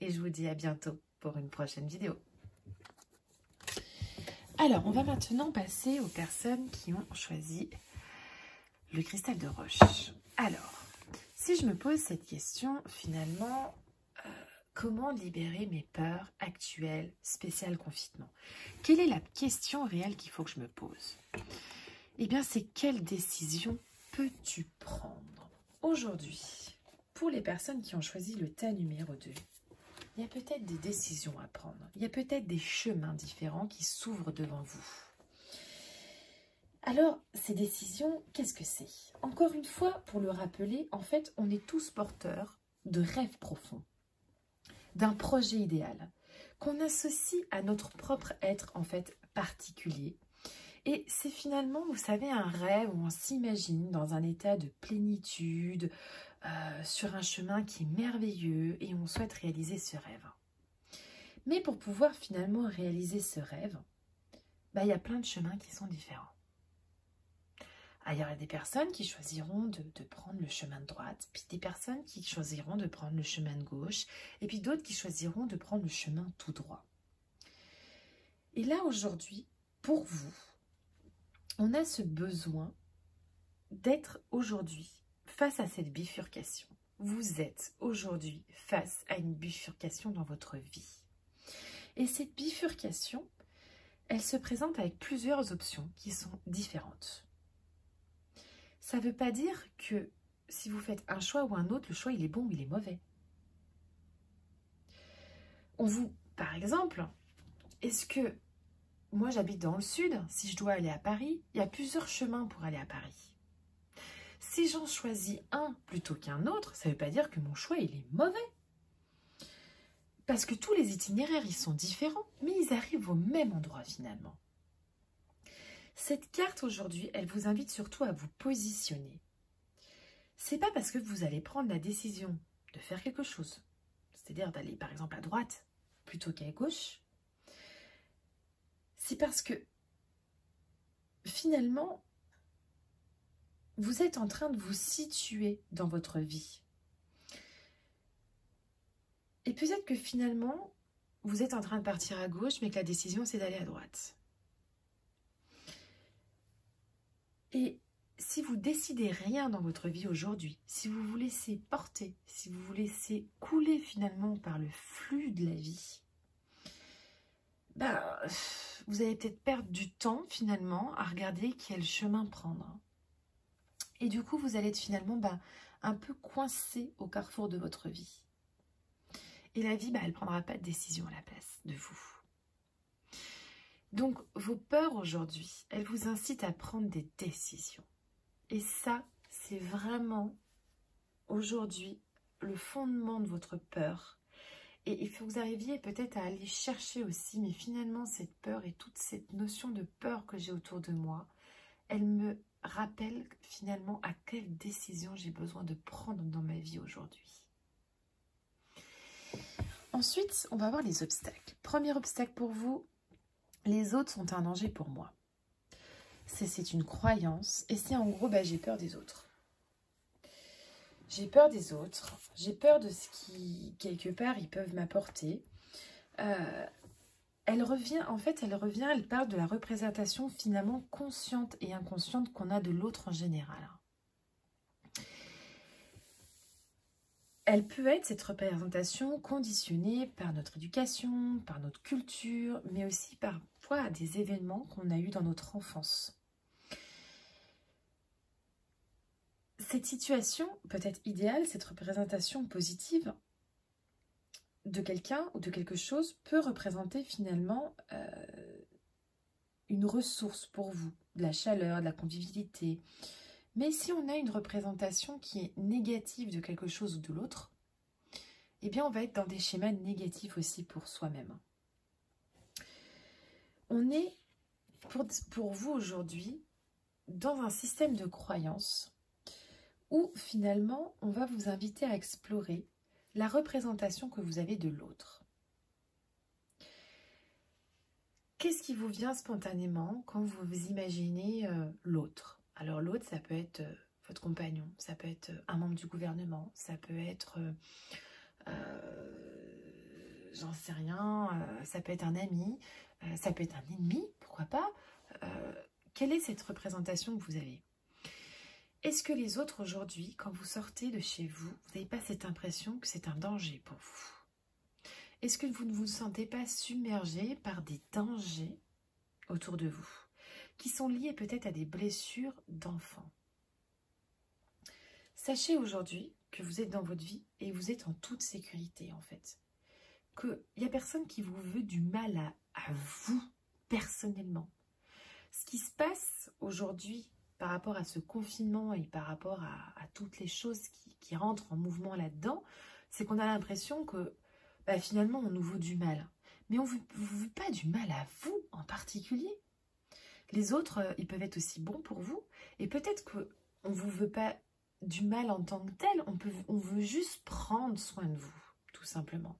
Et je vous dis à bientôt pour une prochaine vidéo. Alors, on va maintenant passer aux personnes qui ont choisi le cristal de roche. Alors, si je me pose cette question, finalement, comment libérer mes peurs actuelles, spécial confinement? Quelle est la question réelle qu'il faut que je me pose? Eh bien, c'est quelle décision peux-tu prendre aujourd'hui? Pour les personnes qui ont choisi le tas numéro 2, il y a peut-être des décisions à prendre. Il y a peut-être des chemins différents qui s'ouvrent devant vous. Alors, ces décisions, qu'est-ce que c'est? Encore une fois, pour le rappeler, en fait, on est tous porteurs de rêves profonds, d'un projet idéal, qu'on associe à notre propre être, en fait, particulier. Et c'est finalement, vous savez, un rêve où on s'imagine dans un état de plénitude, sur un chemin qui est merveilleux et on souhaite réaliser ce rêve. Mais pour pouvoir finalement réaliser ce rêve, il y a plein de chemins qui sont différents. Il y aura des personnes qui choisiront de prendre le chemin de droite, puis des personnes qui choisiront de prendre le chemin de gauche, et puis d'autres qui choisiront de prendre le chemin tout droit. Et là, aujourd'hui, pour vous, on a ce besoin d'être aujourd'hui face à cette bifurcation. Vous êtes aujourd'hui face à une bifurcation dans votre vie. Et cette bifurcation, elle se présente avec plusieurs options qui sont différentes. Ça ne veut pas dire que si vous faites un choix ou un autre, le choix il est bon ou il est mauvais. Par exemple, est-ce que moi j'habite dans le sud, si je dois aller à Paris, il y a plusieurs chemins pour aller à Paris. Si j'en choisis un plutôt qu'un autre, ça ne veut pas dire que mon choix il est mauvais. Parce que tous les itinéraires, ils sont différents, mais ils arrivent au même endroit finalement. Cette carte aujourd'hui, elle vous invite surtout à vous positionner. C'est pas parce que vous allez prendre la décision de faire quelque chose, c'est-à-dire d'aller par exemple à droite plutôt qu'à gauche, c'est parce que finalement, vous êtes en train de vous situer dans votre vie. Et peut-être que finalement, vous êtes en train de partir à gauche, mais que la décision, c'est d'aller à droite. Et si vous décidez rien dans votre vie aujourd'hui, si vous vous laissez porter, si vous vous laissez couler finalement par le flux de la vie, vous allez peut-être perdre du temps finalement à regarder quel chemin prendre. Et du coup, vous allez être finalement un peu coincé au carrefour de votre vie. Et la vie, elle ne prendra pas de décision à la place de vous. Donc, vos peurs aujourd'hui, elles vous incitent à prendre des décisions. Et ça, c'est vraiment aujourd'hui le fondement de votre peur. Et il faut que vous arriviez peut-être à aller chercher aussi, mais finalement, cette peur et toute cette notion de peur que j'ai autour de moi, elle me rappelle finalement à quelle décision j'ai besoin de prendre dans ma vie aujourd'hui. Ensuite, on va voir les obstacles. Premier obstacle pour vous, les autres sont un danger pour moi. C'est une croyance et c'est en gros, j'ai peur des autres. J'ai peur des autres, j'ai peur de ce qui, quelque part, ils peuvent m'apporter. Elle parle de la représentation finalement consciente et inconsciente qu'on a de l'autre en général. Elle peut être, cette représentation, conditionnée par notre éducation, par notre culture, mais aussi parfois des événements qu'on a eus dans notre enfance. Cette situation peut être idéale, cette représentation positive de quelqu'un ou de quelque chose peut représenter finalement une ressource pour vous, de la chaleur, de la convivialité. Mais si on a une représentation qui est négative de quelque chose ou de l'autre, eh bien on va être dans des schémas négatifs aussi pour soi-même. On est, pour vous aujourd'hui, dans un système de croyances où finalement on va vous inviter à explorer la représentation que vous avez de l'autre. Qu'est-ce qui vous vient spontanément quand vous imaginez l'autre ? Alors l'autre, ça peut être votre compagnon, ça peut être un membre du gouvernement, ça peut être, j'en sais rien, ça peut être un ami, ça peut être un ennemi, pourquoi pas. Quelle est cette représentation que vous avez ? Est-ce que les autres aujourd'hui, quand vous sortez de chez vous, vous n'avez pas cette impression que c'est un danger pour vous ? Est-ce que vous ne vous sentez pas submergé par des dangers autour de vous, qui sont liés peut-être à des blessures d'enfants? Sachez aujourd'hui que vous êtes dans votre vie et vous êtes en toute sécurité en fait. Qu'il n'y a personne qui vous veut du mal à vous, personnellement. Ce qui se passe aujourd'hui par rapport à ce confinement et par rapport à toutes les choses qui rentrent en mouvement là-dedans, c'est qu'on a l'impression que finalement on nous veut du mal. Mais on ne vous veut pas du mal à vous en particulier. Les autres, ils peuvent être aussi bons pour vous. Et peut-être qu'on ne vous veut pas du mal en tant que tel, on veut juste prendre soin de vous, tout simplement.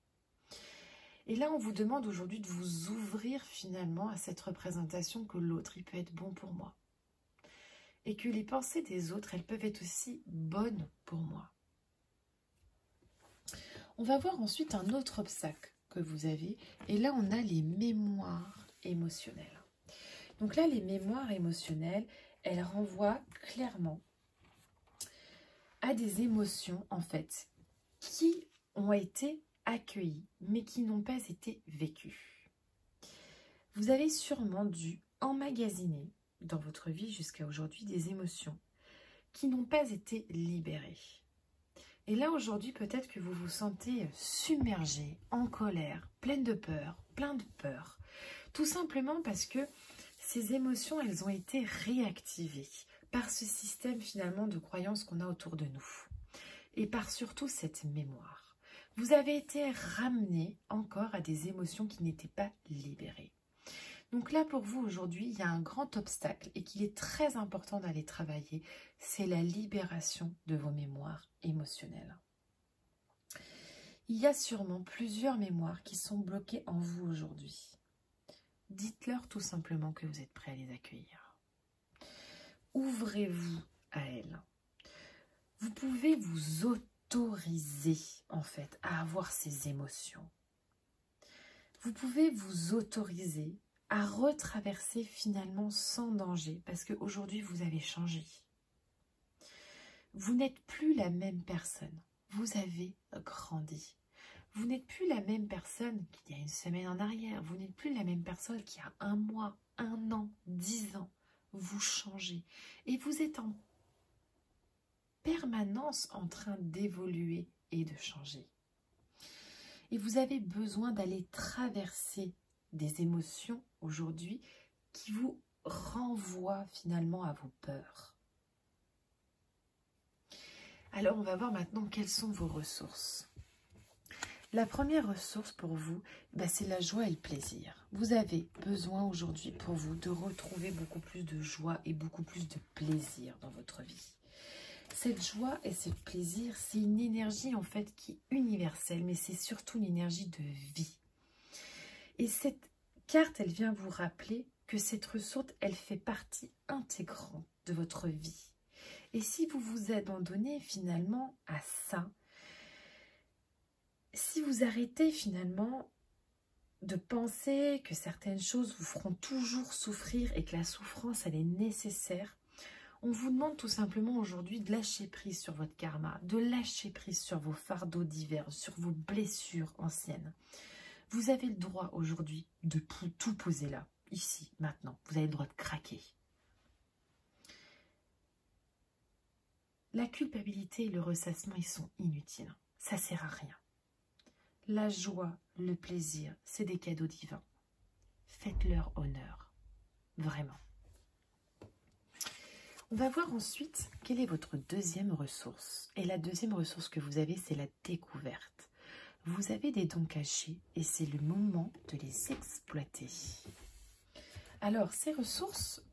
Et là, on vous demande aujourd'hui de vous ouvrir finalement à cette représentation que l'autre, il peut être bon pour moi. Et que les pensées des autres, elles peuvent être aussi bonnes pour moi. On va voir ensuite un autre obstacle que vous avez. Et là, on a les mémoires émotionnelles. Donc là, les mémoires émotionnelles, elles renvoient clairement à des émotions, en fait, qui ont été accueillies, mais qui n'ont pas été vécues. Vous avez sûrement dû emmagasiner dans votre vie jusqu'à aujourd'hui des émotions qui n'ont pas été libérées. Et là, aujourd'hui, peut-être que vous vous sentez submergé, en colère, plein de peur. Tout simplement parce que ces émotions, elles ont été réactivées par ce système finalement de croyances qu'on a autour de nous et par surtout cette mémoire. Vous avez été ramené encore à des émotions qui n'étaient pas libérées. Donc là, pour vous, aujourd'hui, il y a un grand obstacle et qu'il est très important d'aller travailler, c'est la libération de vos mémoires émotionnelles. Il y a sûrement plusieurs mémoires qui sont bloquées en vous aujourd'hui. Dites-leur tout simplement que vous êtes prêt à les accueillir. Ouvrez-vous à elles. Vous pouvez vous autoriser, en fait, à avoir ces émotions. Vous pouvez vous autoriser à retraverser finalement sans danger, parce qu'aujourd'hui vous avez changé. Vous n'êtes plus la même personne, vous avez grandi. Vous n'êtes plus la même personne qu'il y a une semaine en arrière, vous n'êtes plus la même personne qu'il y a 1 mois, 1 an, 10 ans. Vous changez et vous êtes en permanence en train d'évoluer et de changer. Et vous avez besoin d'aller traverser des émotions aujourd'hui qui vous renvoient finalement à vos peurs. Alors on va voir maintenant quelles sont vos ressources. La première ressource pour vous, c'est la joie et le plaisir. Vous avez besoin aujourd'hui pour vous de retrouver beaucoup plus de joie et beaucoup plus de plaisir dans votre vie. Cette joie et ce plaisir, c'est une énergie en fait qui est universelle, mais c'est surtout une énergie de vie. Et cette carte, elle vient vous rappeler que cette ressource, elle fait partie intégrante de votre vie. Et si vous vous abandonnez finalement à ça, si vous arrêtez finalement de penser que certaines choses vous feront toujours souffrir et que la souffrance, elle est nécessaire, on vous demande tout simplement aujourd'hui de lâcher prise sur votre karma, de lâcher prise sur vos fardeaux divers, sur vos blessures anciennes. Vous avez le droit aujourd'hui de tout poser là, ici, maintenant. Vous avez le droit de craquer. La culpabilité et le ressassement, ils sont inutiles. Ça ne sert à rien. La joie, le plaisir, c'est des cadeaux divins. Faites-leur honneur. Vraiment. On va voir ensuite quelle est votre deuxième ressource. Et la deuxième ressource que vous avez, c'est la découverte. Vous avez des dons cachés et c'est le moment de les exploiter. Alors, ces ressources,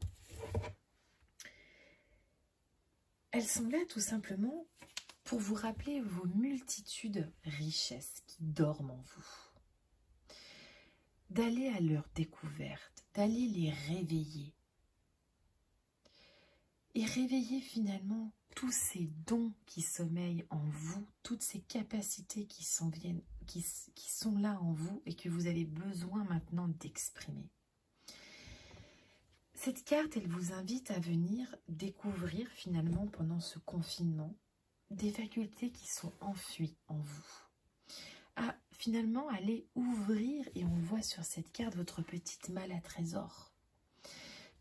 elles sont là tout simplement pour vous rappeler vos multitudes richesses qui dorment en vous. D'aller à leur découverte, d'aller les réveiller. Et réveiller finalement tous ces dons qui sommeillent en vous, toutes ces capacités qui sont là en vous et que vous avez besoin maintenant d'exprimer. Cette carte, elle vous invite à venir découvrir finalement pendant ce confinement des facultés qui sont enfuies en vous. À finalement aller ouvrir, et on voit sur cette carte votre petite malle à trésor.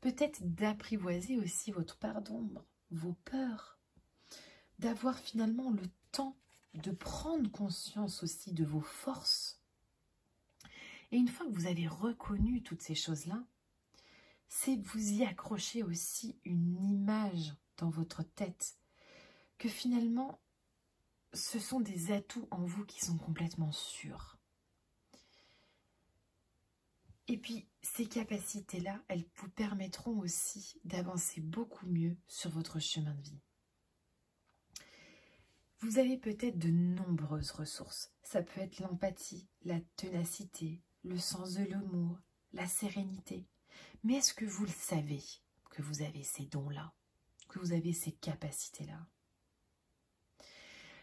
Peut-être d'apprivoiser aussi votre part d'ombre, vos peurs, d'avoir finalement le temps de prendre conscience aussi de vos forces. Et une fois que vous avez reconnu toutes ces choses-là, c'est vous y accrocher aussi une image dans votre tête, que finalement, ce sont des atouts en vous qui sont complètement sûrs. Et puis, ces capacités-là, elles vous permettront aussi d'avancer beaucoup mieux sur votre chemin de vie. Vous avez peut-être de nombreuses ressources. Ça peut être l'empathie, la ténacité, le sens de l'humour, la sérénité. Mais est-ce que vous le savez, que vous avez ces dons-là, que vous avez ces capacités-là?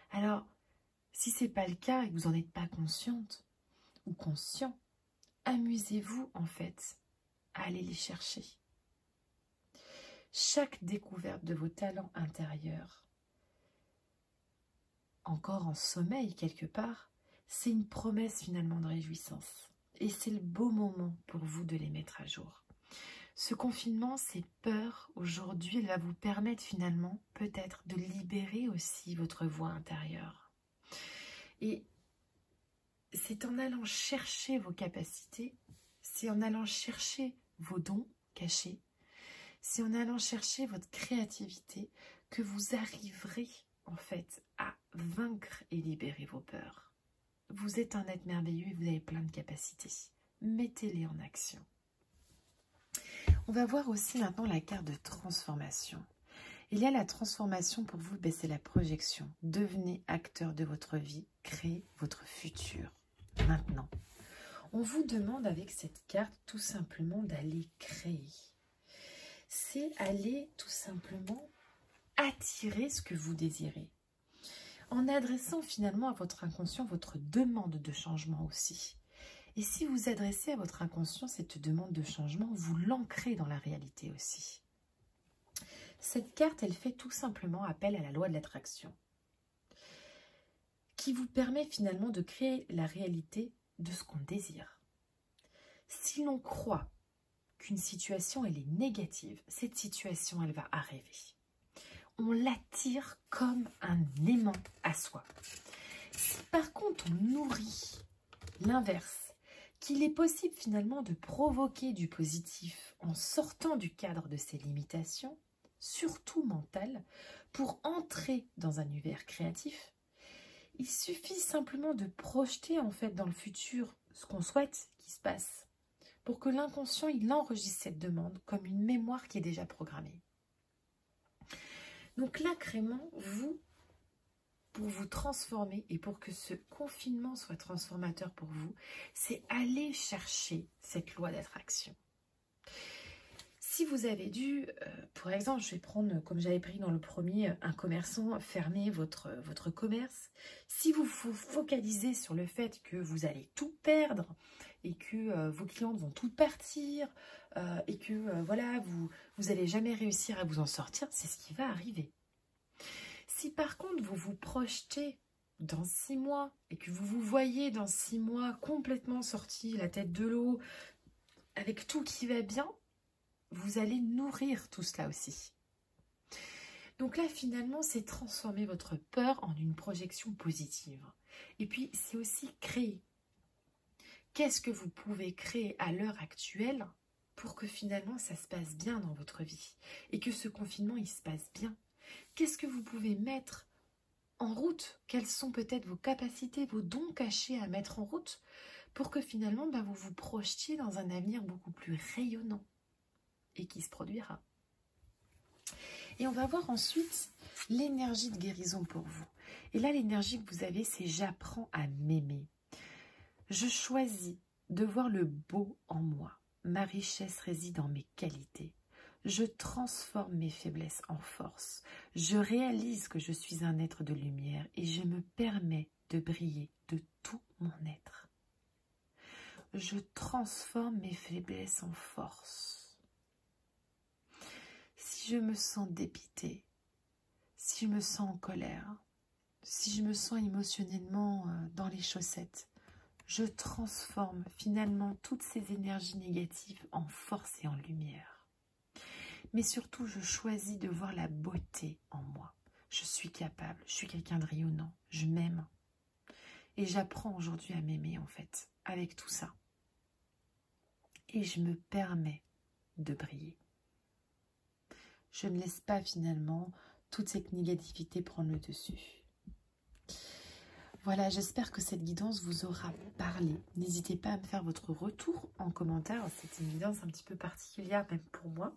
Alors, si ce n'est pas le cas et que vous n'en êtes pas consciente ou conscient, amusez-vous en fait à aller les chercher. Chaque découverte de vos talents intérieurs, encore en sommeil quelque part, c'est une promesse finalement de réjouissance. Et c'est le beau moment pour vous de les mettre à jour. Ce confinement, ces peurs, aujourd'hui, elle va vous permettre finalement peut-être de libérer aussi votre voix intérieure. Et c'est en allant chercher vos capacités, c'est en allant chercher vos dons cachés, c'est en allant chercher votre créativité que vous arriverez en fait à vaincre et libérer vos peurs. Vous êtes un être merveilleux et vous avez plein de capacités. Mettez-les en action. On va voir aussi maintenant la carte de transformation. Il y a la transformation pour vous, c'est la projection. Devenez acteur de votre vie, créez votre futur. Maintenant, on vous demande avec cette carte tout simplement d'aller créer. C'est aller tout simplement attirer ce que vous désirez. En adressant finalement à votre inconscient votre demande de changement aussi. Et si vous adressez à votre inconscient cette demande de changement, vous l'ancrez dans la réalité aussi. Cette carte, elle fait tout simplement appel à la loi de l'attraction, qui vous permet finalement de créer la réalité de ce qu'on désire. Si l'on croit qu'une situation, elle est négative, cette situation, elle va arriver. On l'attire comme un aimant à soi. Si par contre on nourrit l'inverse, qu'il est possible finalement de provoquer du positif en sortant du cadre de ses limitations, surtout mentales, pour entrer dans un univers créatif, il suffit simplement de projeter en fait dans le futur ce qu'on souhaite qu'il se passe, pour que l'inconscient il enregistre cette demande comme une mémoire qui est déjà programmée. Donc là, Crément, pour vous transformer et pour que ce confinement soit transformateur pour vous, c'est aller chercher cette loi d'attraction. Si vous avez dû, par exemple, je vais prendre, comme j'avais pris dans le premier, un commerçant, fermer votre commerce. Si vous vous focalisez sur le fait que vous allez tout perdre et que vos clientes vont tout partir et que voilà, vous n'allez jamais réussir à vous en sortir, c'est ce qui va arriver. Si par contre vous vous projetez dans 6 mois et que vous vous voyez dans 6 mois complètement sorti la tête de l'eau, avec tout qui va bien, vous allez nourrir tout cela aussi. Donc là, finalement, c'est transformer votre peur en une projection positive. Et puis, c'est aussi créer. Qu'est-ce que vous pouvez créer à l'heure actuelle pour que finalement, ça se passe bien dans votre vie et que ce confinement, il se passe bien? Qu'est-ce que vous pouvez mettre en route? Quelles sont peut-être vos capacités, vos dons cachés à mettre en route pour que finalement, vous vous projetiez dans un avenir beaucoup plus rayonnant et qui se produira. Et on va voir ensuite l'énergie de guérison pour vous. Et là, l'énergie que vous avez, c'est j'apprends à m'aimer. Je choisis de voir le beau en moi. Ma richesse réside dans mes qualités. Je transforme mes faiblesses en force. Je réalise que je suis un être de lumière et je me permets de briller de tout mon être. Je transforme mes faiblesses en force. Si je me sens dépitée, si je me sens en colère, si je me sens émotionnellement dans les chaussettes, je transforme finalement toutes ces énergies négatives en force et en lumière. Mais surtout, je choisis de voir la beauté en moi. Je suis capable, je suis quelqu'un de rayonnant, je m'aime. Et j'apprends aujourd'hui à m'aimer en fait, avec tout ça. Et je me permets de briller. Je ne laisse pas finalement toute cette négativité prendre le dessus. Voilà, j'espère que cette guidance vous aura parlé. N'hésitez pas à me faire votre retour en commentaire. C'est une guidance un petit peu particulière même pour moi.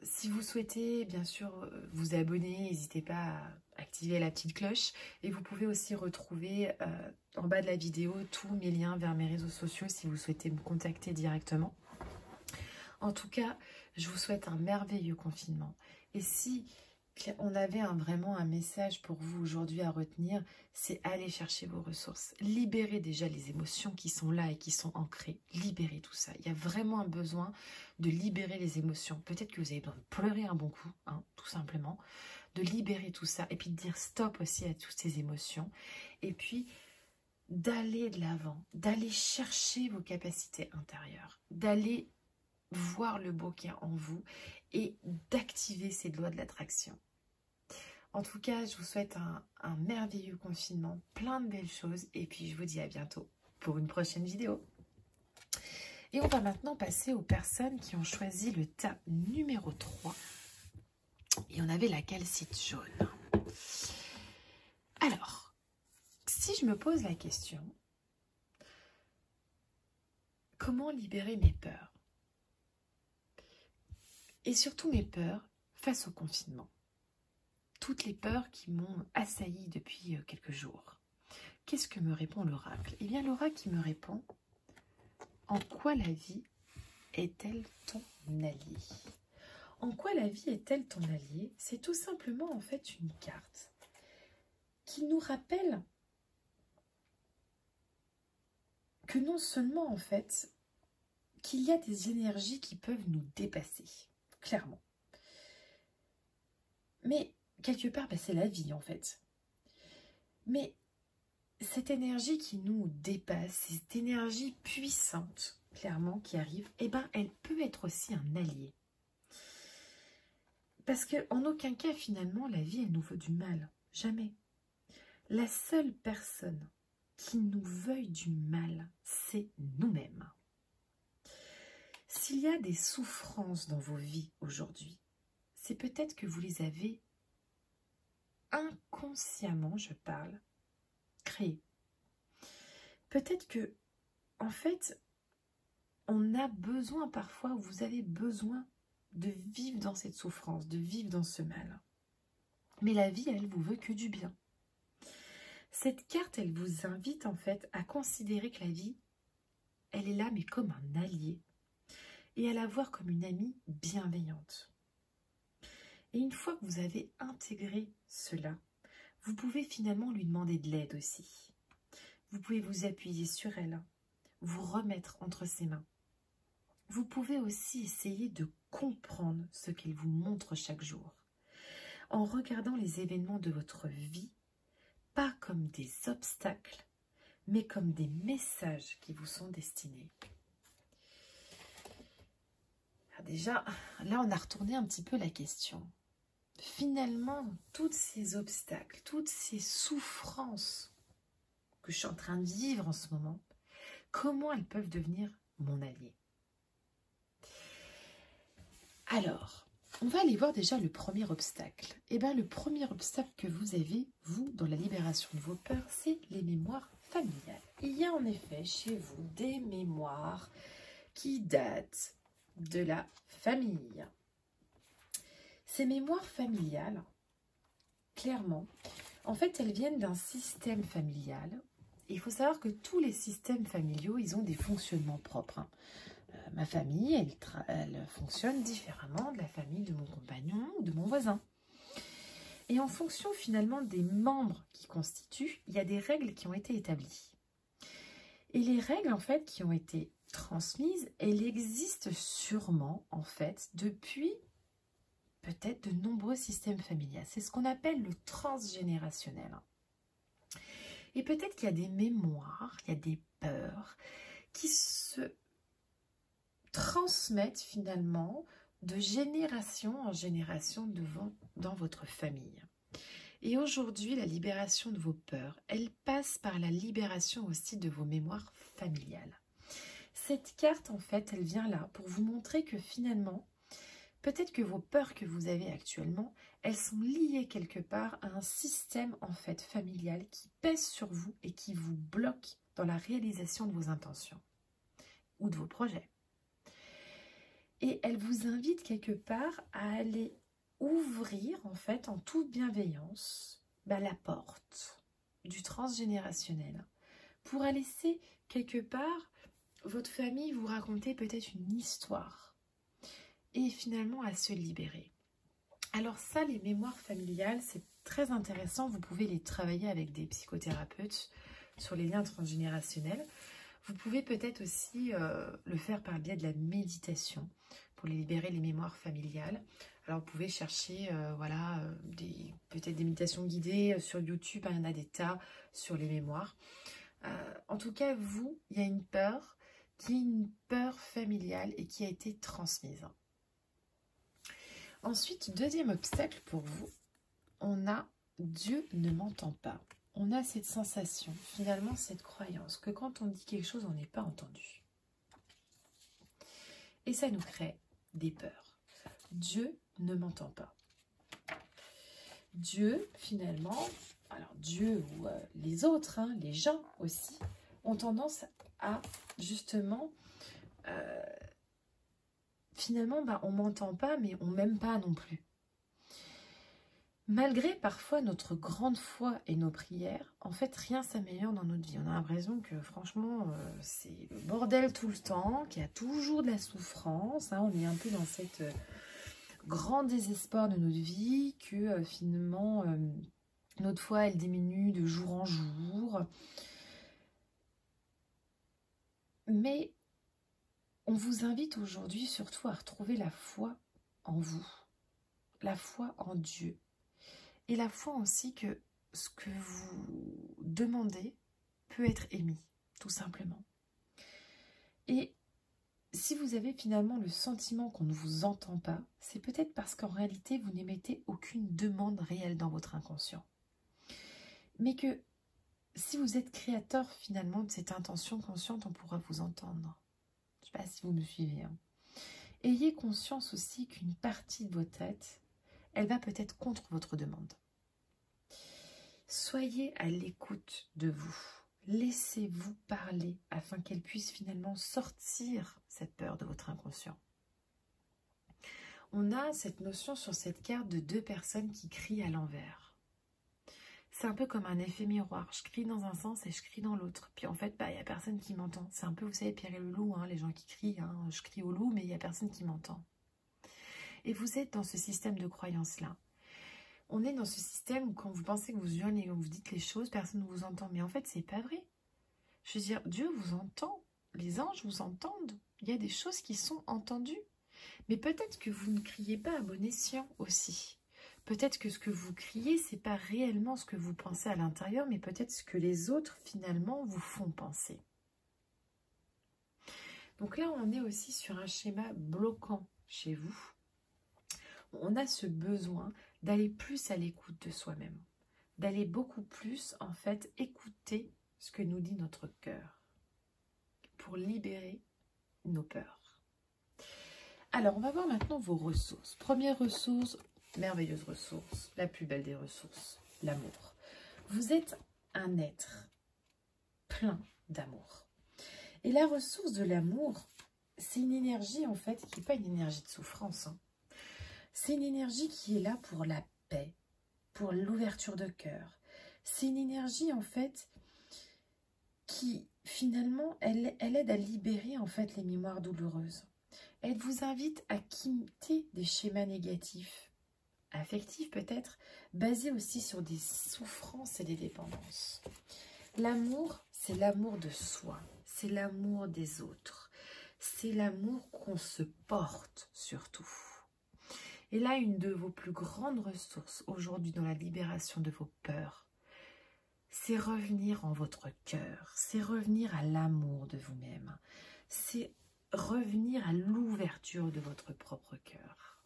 Si vous souhaitez bien sûr vous abonner, n'hésitez pas à activer la petite cloche. Et vous pouvez aussi retrouver en bas de la vidéo tous mes liens vers mes réseaux sociaux si vous souhaitez me contacter directement. En tout cas, je vous souhaite un merveilleux confinement. Et si on avait vraiment un message pour vous aujourd'hui à retenir, c'est aller chercher vos ressources. Libérez déjà les émotions qui sont là et qui sont ancrées. Libérez tout ça. Il y a vraiment un besoin de libérer les émotions. Peut-être que vous avez besoin de pleurer un bon coup, tout simplement. De libérer tout ça et puis de dire stop aussi à toutes ces émotions. Et puis d'aller de l'avant, d'aller chercher vos capacités intérieures, d'aller voir le beau qu'il y a en vous et d'activer ces lois de l'attraction. En tout cas, je vous souhaite un merveilleux confinement, plein de belles choses et puis je vous dis à bientôt pour une prochaine vidéo. Et on va maintenant passer aux personnes qui ont choisi le tas numéro 3. Et on avait la calcite jaune. Alors, si je me pose la question, comment libérer mes peurs? Et surtout mes peurs face au confinement. Toutes les peurs qui m'ont assailli depuis quelques jours. Qu'est-ce que me répond l'oracle? Eh bien, l'oracle qui me répond, en quoi la vie est-elle ton allié? En quoi la vie est-elle ton allié? C'est tout simplement en fait une carte qui nous rappelle que non seulement en fait qu'il y a des énergies qui peuvent nous dépasser, clairement. Mais quelque part, c'est la vie en fait. Mais cette énergie qui nous dépasse, cette énergie puissante, clairement, qui arrive, eh ben, elle peut être aussi un allié. Parce qu'en aucun cas, finalement, la vie, elle nous veut du mal. Jamais. La seule personne qui nous veuille du mal, c'est nous-mêmes. S'il y a des souffrances dans vos vies aujourd'hui, c'est peut-être que vous les avez inconsciemment, je parle, créées. Peut-être que, en fait, on a besoin parfois, ou vous avez besoin de vivre dans cette souffrance, de vivre dans ce mal. Mais la vie, elle vous veut que du bien. Cette carte, elle vous invite en fait à considérer que la vie, elle est là, mais comme un allié. Et à la voir comme une amie bienveillante. Et une fois que vous avez intégré cela, vous pouvez finalement lui demander de l'aide aussi. Vous pouvez vous appuyer sur elle, vous remettre entre ses mains. Vous pouvez aussi essayer de comprendre ce qu'elle vous montre chaque jour, en regardant les événements de votre vie, pas comme des obstacles, mais comme des messages qui vous sont destinés. Alors déjà, là on a retourné un petit peu la question. Finalement, tous ces obstacles, toutes ces souffrances que je suis en train de vivre en ce moment, comment elles peuvent devenir mon allié? Alors, on va aller voir déjà le premier obstacle. Eh bien, le premier obstacle que vous avez, vous, dans la libération de vos peurs, c'est les mémoires familiales. Il y a en effet chez vous des mémoires qui datent de la famille. Ces mémoires familiales, clairement, en fait, elles viennent d'un système familial. Et il faut savoir que tous les systèmes familiaux, ils ont des fonctionnements propres. Ma famille, elle fonctionne différemment de la famille de mon compagnon ou de mon voisin. Et en fonction finalement des membres qui constituent, il y a des règles qui ont été établies. Et les règles en fait qui ont été transmises, elles existent sûrement en fait depuis peut-être de nombreux systèmes familiaux. C'est ce qu'on appelle le transgénérationnel. Et peut-être qu'il y a des mémoires, il y a des peurs qui se transmettent finalement de génération en génération dans votre famille. Et aujourd'hui, la libération de vos peurs, elle passe par la libération aussi de vos mémoires familiales. Cette carte, en fait, elle vient là pour vous montrer que finalement, peut-être que vos peurs que vous avez actuellement, elles sont liées quelque part à un système en fait familial qui pèse sur vous et qui vous bloque dans la réalisation de vos intentions ou de vos projets. Et elle vous invite quelque part à aller ouvrir en fait en toute bienveillance la porte du transgénérationnel pour laisser quelque part votre famille vous raconter peut-être une histoire et finalement à se libérer. Alors ça, les mémoires familiales, c'est très intéressant. Vous pouvez les travailler avec des psychothérapeutes sur les liens transgénérationnels. Vous pouvez peut-être aussi le faire par le biais de la méditation pour les libérer les mémoires familiales. Alors vous pouvez chercher peut-être des méditations guidées sur YouTube, il y en a des tas sur les mémoires. En tout cas, il y a une peur qui est une peur familiale et qui a été transmise. Ensuite, deuxième obstacle pour vous, on a « Dieu ne m'entend pas ». On a cette sensation, finalement cette croyance, que quand on dit quelque chose, on n'est pas entendu. et ça nous crée des peurs. Dieu ne m'entend pas. Dieu, finalement, alors Dieu ou les autres, hein, les gens aussi, ont tendance à justement, finalement, on ne m'entend pas, mais on ne m'aime pas non plus. Malgré parfois notre grande foi et nos prières, en fait, rien s'améliore dans notre vie. On a l'impression que, franchement, c'est le bordel tout le temps, qu'il y a toujours de la souffrance. Hein, on est un peu dans cette grand désespoir de notre vie, que finalement, notre foi, elle diminue de jour en jour. Mais on vous invite aujourd'hui surtout à retrouver la foi en vous, la foi en Dieu. Et la foi aussi que ce que vous demandez peut être émis, tout simplement. Et si vous avez finalement le sentiment qu'on ne vous entend pas, c'est peut-être parce qu'en réalité, vous n'émettez aucune demande réelle dans votre inconscient. Mais que si vous êtes créateur finalement de cette intention consciente, on pourra vous entendre. Je ne sais pas si vous me suivez. Hein. Ayez conscience aussi qu'une partie de votre tête, elle va peut-être contre votre demande. Soyez à l'écoute de vous. Laissez-vous parler afin qu'elle puisse finalement sortir cette peur de votre inconscient. On a cette notion sur cette carte de 2 personnes qui crient à l'envers. C'est un peu comme un effet miroir. Je crie dans un sens et je crie dans l'autre. Puis en fait, il n'y a personne qui m'entend. C'est un peu, vous savez, Pierre et le loup, hein, les gens qui crient. Hein, je crie au loup, mais il n'y a personne qui m'entend. Et vous êtes dans ce système de croyance-là. On est dans ce système où quand vous pensez que vous hurlez, quand vous dites les choses, personne ne vous entend. Mais en fait, c'est pas vrai. Je veux dire, Dieu vous entend. Les anges vous entendent. Il y a des choses qui sont entendues. Mais peut-être que vous ne criez pas à bon escient aussi. Peut-être que ce que vous criez, ce n'est pas réellement ce que vous pensez à l'intérieur, mais peut-être ce que les autres, finalement, vous font penser. Donc là, on est aussi sur un schéma bloquant chez vous. On a ce besoin d'aller plus à l'écoute de soi-même, d'aller beaucoup plus, en fait, écouter ce que nous dit notre cœur pour libérer nos peurs. Alors, on va voir maintenant vos ressources. Première ressource, merveilleuse ressource, la plus belle des ressources, l'amour. Vous êtes un être plein d'amour. Et la ressource de l'amour, c'est une énergie, en fait, qui n'est pas une énergie de souffrance, hein. C'est une énergie qui est là pour la paix, pour l'ouverture de cœur. C'est une énergie, en fait, qui, finalement, elle aide à libérer, en fait, les mémoires douloureuses. Elle vous invite à quitter des schémas négatifs, affectifs peut-être, basés aussi sur des souffrances et des dépendances. L'amour, c'est l'amour de soi, c'est l'amour des autres, c'est l'amour qu'on se porte surtout. Et là, une de vos plus grandes ressources aujourd'hui dans la libération de vos peurs, c'est revenir en votre cœur, c'est revenir à l'amour de vous-même, c'est revenir à l'ouverture de votre propre cœur.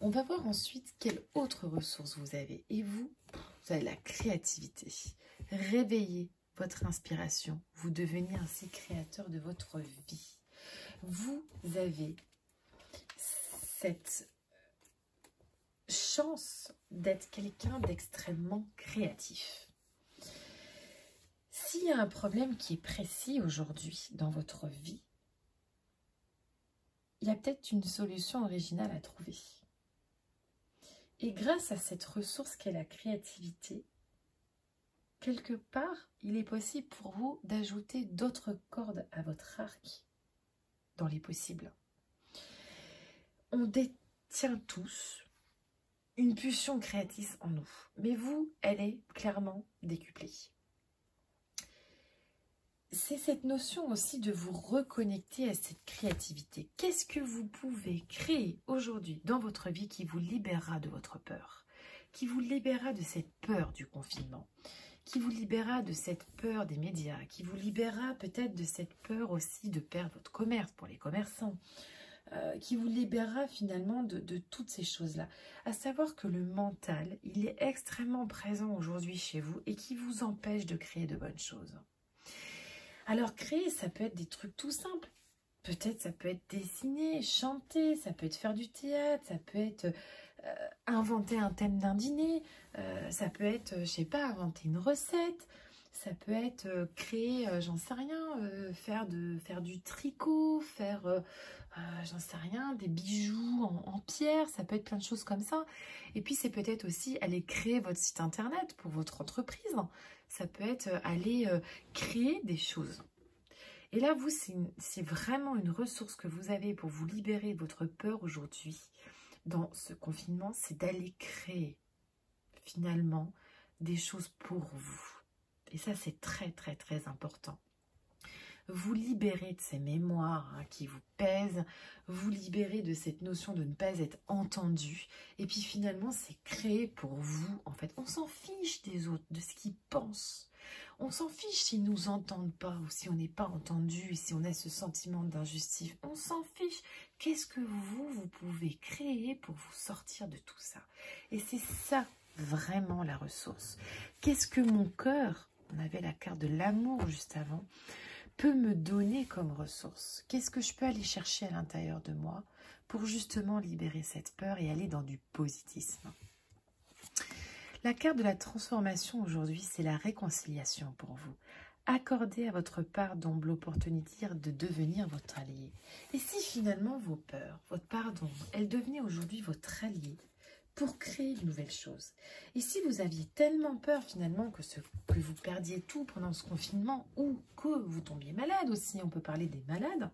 On va voir ensuite quelle autre ressource vous avez. Et vous avez la créativité. Réveillez votre inspiration. Vous devenez ainsi créateur de votre vie. Vous avez cette chance d'être quelqu'un d'extrêmement créatif. S'il y a un problème qui est précis aujourd'hui dans votre vie, il y a peut-être une solution originale à trouver. Et grâce à cette ressource qu'est la créativité, quelque part, il est possible pour vous d'ajouter d'autres cordes à votre arc dans les possibles. On détient tous une pulsion créatrice en nous, mais vous, elle est clairement décuplée. C'est cette notion aussi de vous reconnecter à cette créativité. Qu'est-ce que vous pouvez créer aujourd'hui dans votre vie qui vous libérera de votre peur, qui vous libérera de cette peur du confinement, qui vous libérera de cette peur des médias, qui vous libérera peut-être de cette peur aussi de perdre votre commerce pour les commerçants, qui vous libérera finalement de toutes ces choses-là. À savoir que le mental, il est extrêmement présent aujourd'hui chez vous et qui vous empêche de créer de bonnes choses. Alors créer, ça peut être des trucs tout simples. Peut-être ça peut être dessiner, chanter, ça peut être faire du théâtre, ça peut être inventer un thème d'un dîner, ça peut être, je sais pas, inventer une recette, ça peut être créer, j'en sais rien, faire du tricot, faire, j'en sais rien, des bijoux en pierre, ça peut être plein de choses comme ça. Et puis c'est peut-être aussi aller créer votre site internet pour votre entreprise, ça peut être aller créer des choses. Et là, vous, c'est vraiment une ressource que vous avez pour vous libérer de votre peur aujourd'hui dans ce confinement, c'est d'aller créer finalement des choses pour vous. Et ça, c'est très, très, très important. Vous libérer de ces mémoires qui vous pèsent, vous libérer de cette notion de ne pas être entendu. Et puis finalement, c'est créer pour vous. En fait, on s'en fiche des autres, de ce qu'ils pensent. On s'en fiche s'ils ne nous entendent pas ou si on n'est pas entendu, si on a ce sentiment d'injustice. On s'en fiche. Qu'est-ce que vous pouvez créer pour vous sortir de tout ça? Et c'est ça vraiment la ressource. Qu'est-ce que mon cœur, on avait la carte de l'amour juste avant, peut me donner comme ressource? Qu'est-ce que je peux aller chercher à l'intérieur de moi pour justement libérer cette peur et aller dans du positivisme? La carte de la transformation aujourd'hui, c'est la réconciliation pour vous. Accordez à votre part d'ombre l'opportunité de devenir votre allié. Et si finalement vos peurs, votre part d'ombre, elle devenait aujourd'hui votre allié pour créer de nouvelles choses. Et si vous aviez tellement peur finalement que vous perdiez tout pendant ce confinement ou que vous tombiez malade aussi, on peut parler des malades,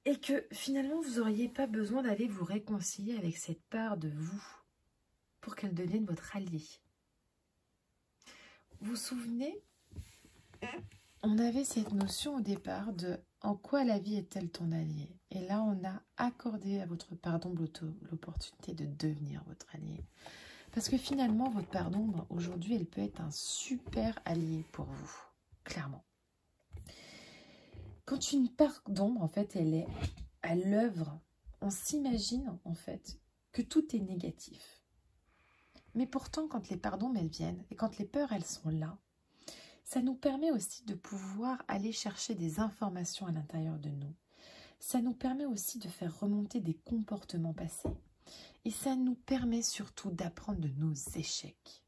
et que finalement vous n'auriez pas besoin d'aller vous réconcilier avec cette part de vous pour qu'elle devienne votre allié. Vous vous souvenez, on avait cette notion au départ de en quoi la vie est-elle ton allié? Et là, on a accordé à votre part d'ombre l'opportunité de devenir votre allié. Parce que finalement, votre part d'ombre, aujourd'hui, elle peut être un super allié pour vous, clairement. Quand une part d'ombre, en fait, elle est à l'œuvre, on s'imagine, en fait, que tout est négatif. Mais pourtant, quand les parts d'ombre, elles viennent, et quand les peurs, elles sont là, ça nous permet aussi de pouvoir aller chercher des informations à l'intérieur de nous. Ça nous permet aussi de faire remonter des comportements passés. Et ça nous permet surtout d'apprendre de nos échecs.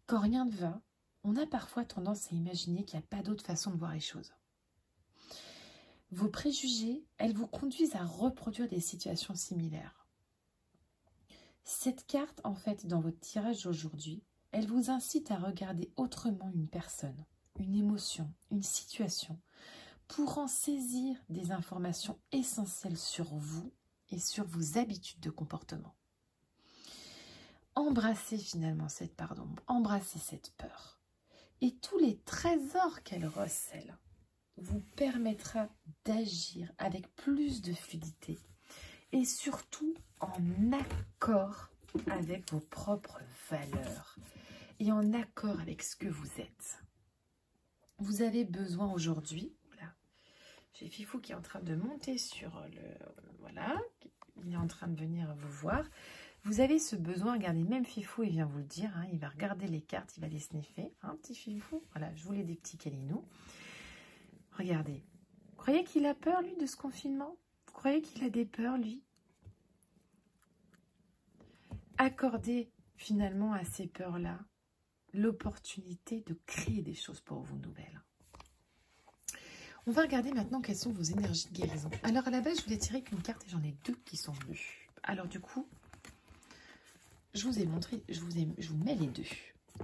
Quand rien ne va, on a parfois tendance à imaginer qu'il n'y a pas d'autre façon de voir les choses. Vos préjugés, elles vous conduisent à reproduire des situations similaires. Cette carte, en fait, dans votre tirage d'aujourd'hui, elle vous incite à regarder autrement une personne, une émotion, une situation, pour en saisir des informations essentielles sur vous et sur vos habitudes de comportement. Embrassez finalement cette part d'ombre, embrassez cette peur. Et tous les trésors qu'elle recèle vous permettra d'agir avec plus de fluidité et surtout en accord avec vos propres valeurs et en accord avec ce que vous êtes. Vous avez besoin aujourd'hui, là, j'ai Fifou qui est en train de monter sur le... Voilà, il est en train de venir vous voir. Vous avez ce besoin, regardez, même Fifou, il vient vous le dire, hein, il va regarder les cartes, il va les sniffer, hein, petit Fifou, voilà, je voulais des petits câlinous. Regardez, vous croyez qu'il a peur, lui, de ce confinement? Vous croyez qu'il a des peurs, lui? Accordez finalement à ces peurs-là l'opportunité de créer des choses pour vous nouvelles. On va regarder maintenant quelles sont vos énergies de guérison. Alors à la base, je voulais tirer qu'une carte et j'en ai deux qui sont venues. Alors du coup, je vous ai montré, je vous mets les deux.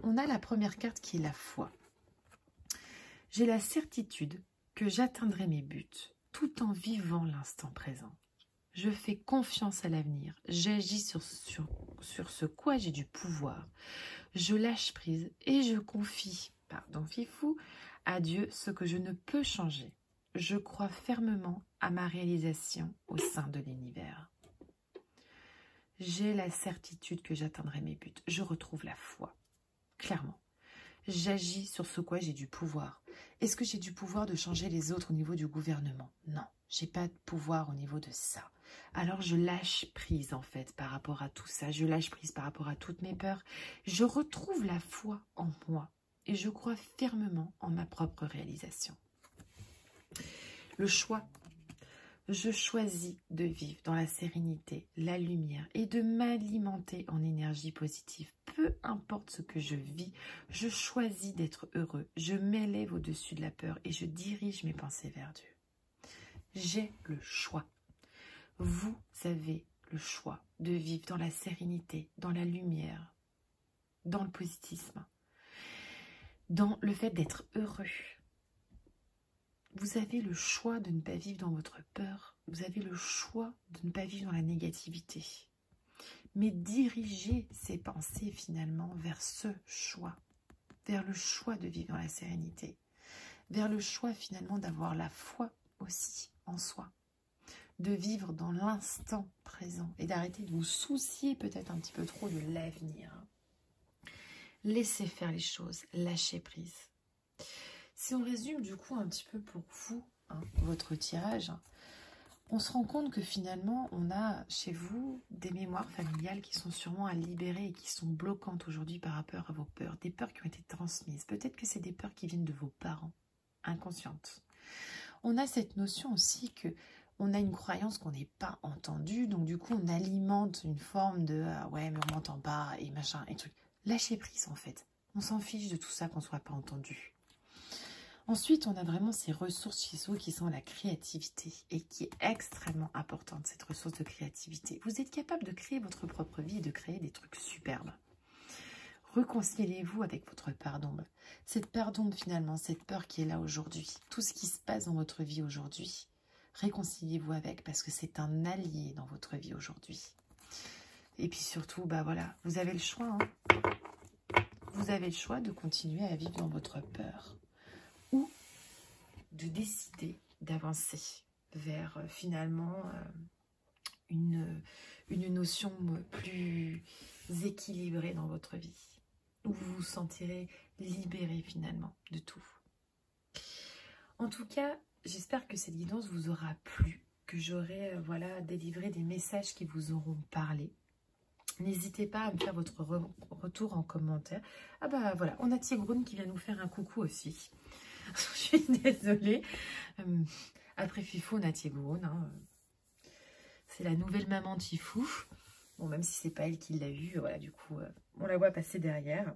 On a la première carte qui est la foi. J'ai la certitude que j'atteindrai mes buts tout en vivant l'instant présent. Je fais confiance à l'avenir. J'agis sur ce quoi j'ai du pouvoir. Je lâche prise et je confie, pardon Fifou, à Dieu ce que je ne peux changer. Je crois fermement à ma réalisation au sein de l'univers. J'ai la certitude que j'atteindrai mes buts. Je retrouve la foi, clairement. J'agis sur ce quoi j'ai du pouvoir. Est-ce que j'ai du pouvoir de changer les autres au niveau du gouvernement? Non, j'ai pas de pouvoir au niveau de ça. Alors je lâche prise en fait par rapport à tout ça. Je lâche prise par rapport à toutes mes peurs. Je retrouve la foi en moi et je crois fermement en ma propre réalisation. Le choix. Je choisis de vivre dans la sérénité, la lumière et de m'alimenter en énergie positive. Peu importe ce que je vis, je choisis d'être heureux. Je m'élève au-dessus de la peur et je dirige mes pensées vers Dieu. J'ai le choix. Vous avez le choix de vivre dans la sérénité, dans la lumière, dans le positivisme, dans le fait d'être heureux. Vous avez le choix de ne pas vivre dans votre peur. Vous avez le choix de ne pas vivre dans la négativité. Mais dirigez ces pensées finalement vers ce choix. Vers le choix de vivre dans la sérénité. Vers le choix finalement d'avoir la foi aussi en soi. De vivre dans l'instant présent. Et d'arrêter de vous soucier peut-être un petit peu trop de l'avenir. Laissez faire les choses. Lâchez prise. Si on résume du coup un petit peu pour vous, votre tirage, on se rend compte que finalement on a chez vous des mémoires familiales qui sont sûrement à libérer et qui sont bloquantes aujourd'hui par rapport à vos peurs. Des peurs qui ont été transmises. Peut-être que c'est des peurs qui viennent de vos parents, inconscientes. On a cette notion aussi que on a une croyance qu'on n'est pas entendu, donc du coup on alimente une forme de ouais mais on m'entend pas et machin et truc. Lâchez prise en fait. On s'en fiche de tout ça qu'on ne soit pas entendu. Ensuite, on a vraiment ces ressources chez vous qui sont la créativité et qui est extrêmement importante, cette ressource de créativité. Vous êtes capable de créer votre propre vie et de créer des trucs superbes. Réconciliez-vous avec votre part d'ombre. Cette part d'ombre, finalement, cette peur qui est là aujourd'hui, tout ce qui se passe dans votre vie aujourd'hui, réconciliez-vous avec parce que c'est un allié dans votre vie aujourd'hui. Et puis surtout, bah voilà, vous avez le choix. Vous avez le choix de continuer à vivre dans votre peur. Ou de décider d'avancer vers finalement une notion plus équilibrée dans votre vie, où vous vous sentirez libéré finalement de tout. En tout cas, j'espère que cette guidance vous aura plu, que j'aurai voilà, délivré des messages qui vous auront parlé. N'hésitez pas à me faire votre retour en commentaire. Ah bah voilà, on a Tigroun qui vient nous faire un coucou aussi. Je suis désolée. Après Fifou, on a Tigroun. C'est la nouvelle maman de Fifou. Bon, même si c'est pas elle qui l'a eu, voilà, du coup, on la voit passer derrière.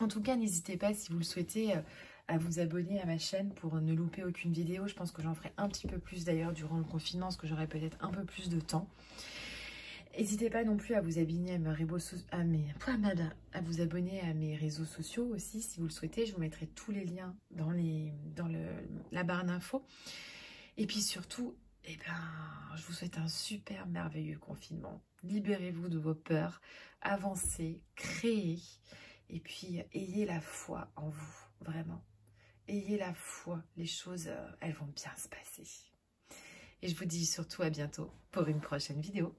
En tout cas, n'hésitez pas, si vous le souhaitez, à vous abonner à ma chaîne pour ne louper aucune vidéo. Je pense que j'en ferai un petit peu plus d'ailleurs durant le confinement, parce que j'aurai peut-être un peu plus de temps. N'hésitez pas non plus à vous abonner à vous abonner à mes réseaux sociaux aussi, si vous le souhaitez. Je vous mettrai tous les liens dans la barre d'infos. Et puis surtout, eh ben, je vous souhaite un super merveilleux confinement. Libérez-vous de vos peurs, avancez, créez. Et puis, ayez la foi en vous, vraiment. Ayez la foi, les choses, elles vont bien se passer. Et je vous dis surtout à bientôt pour une prochaine vidéo.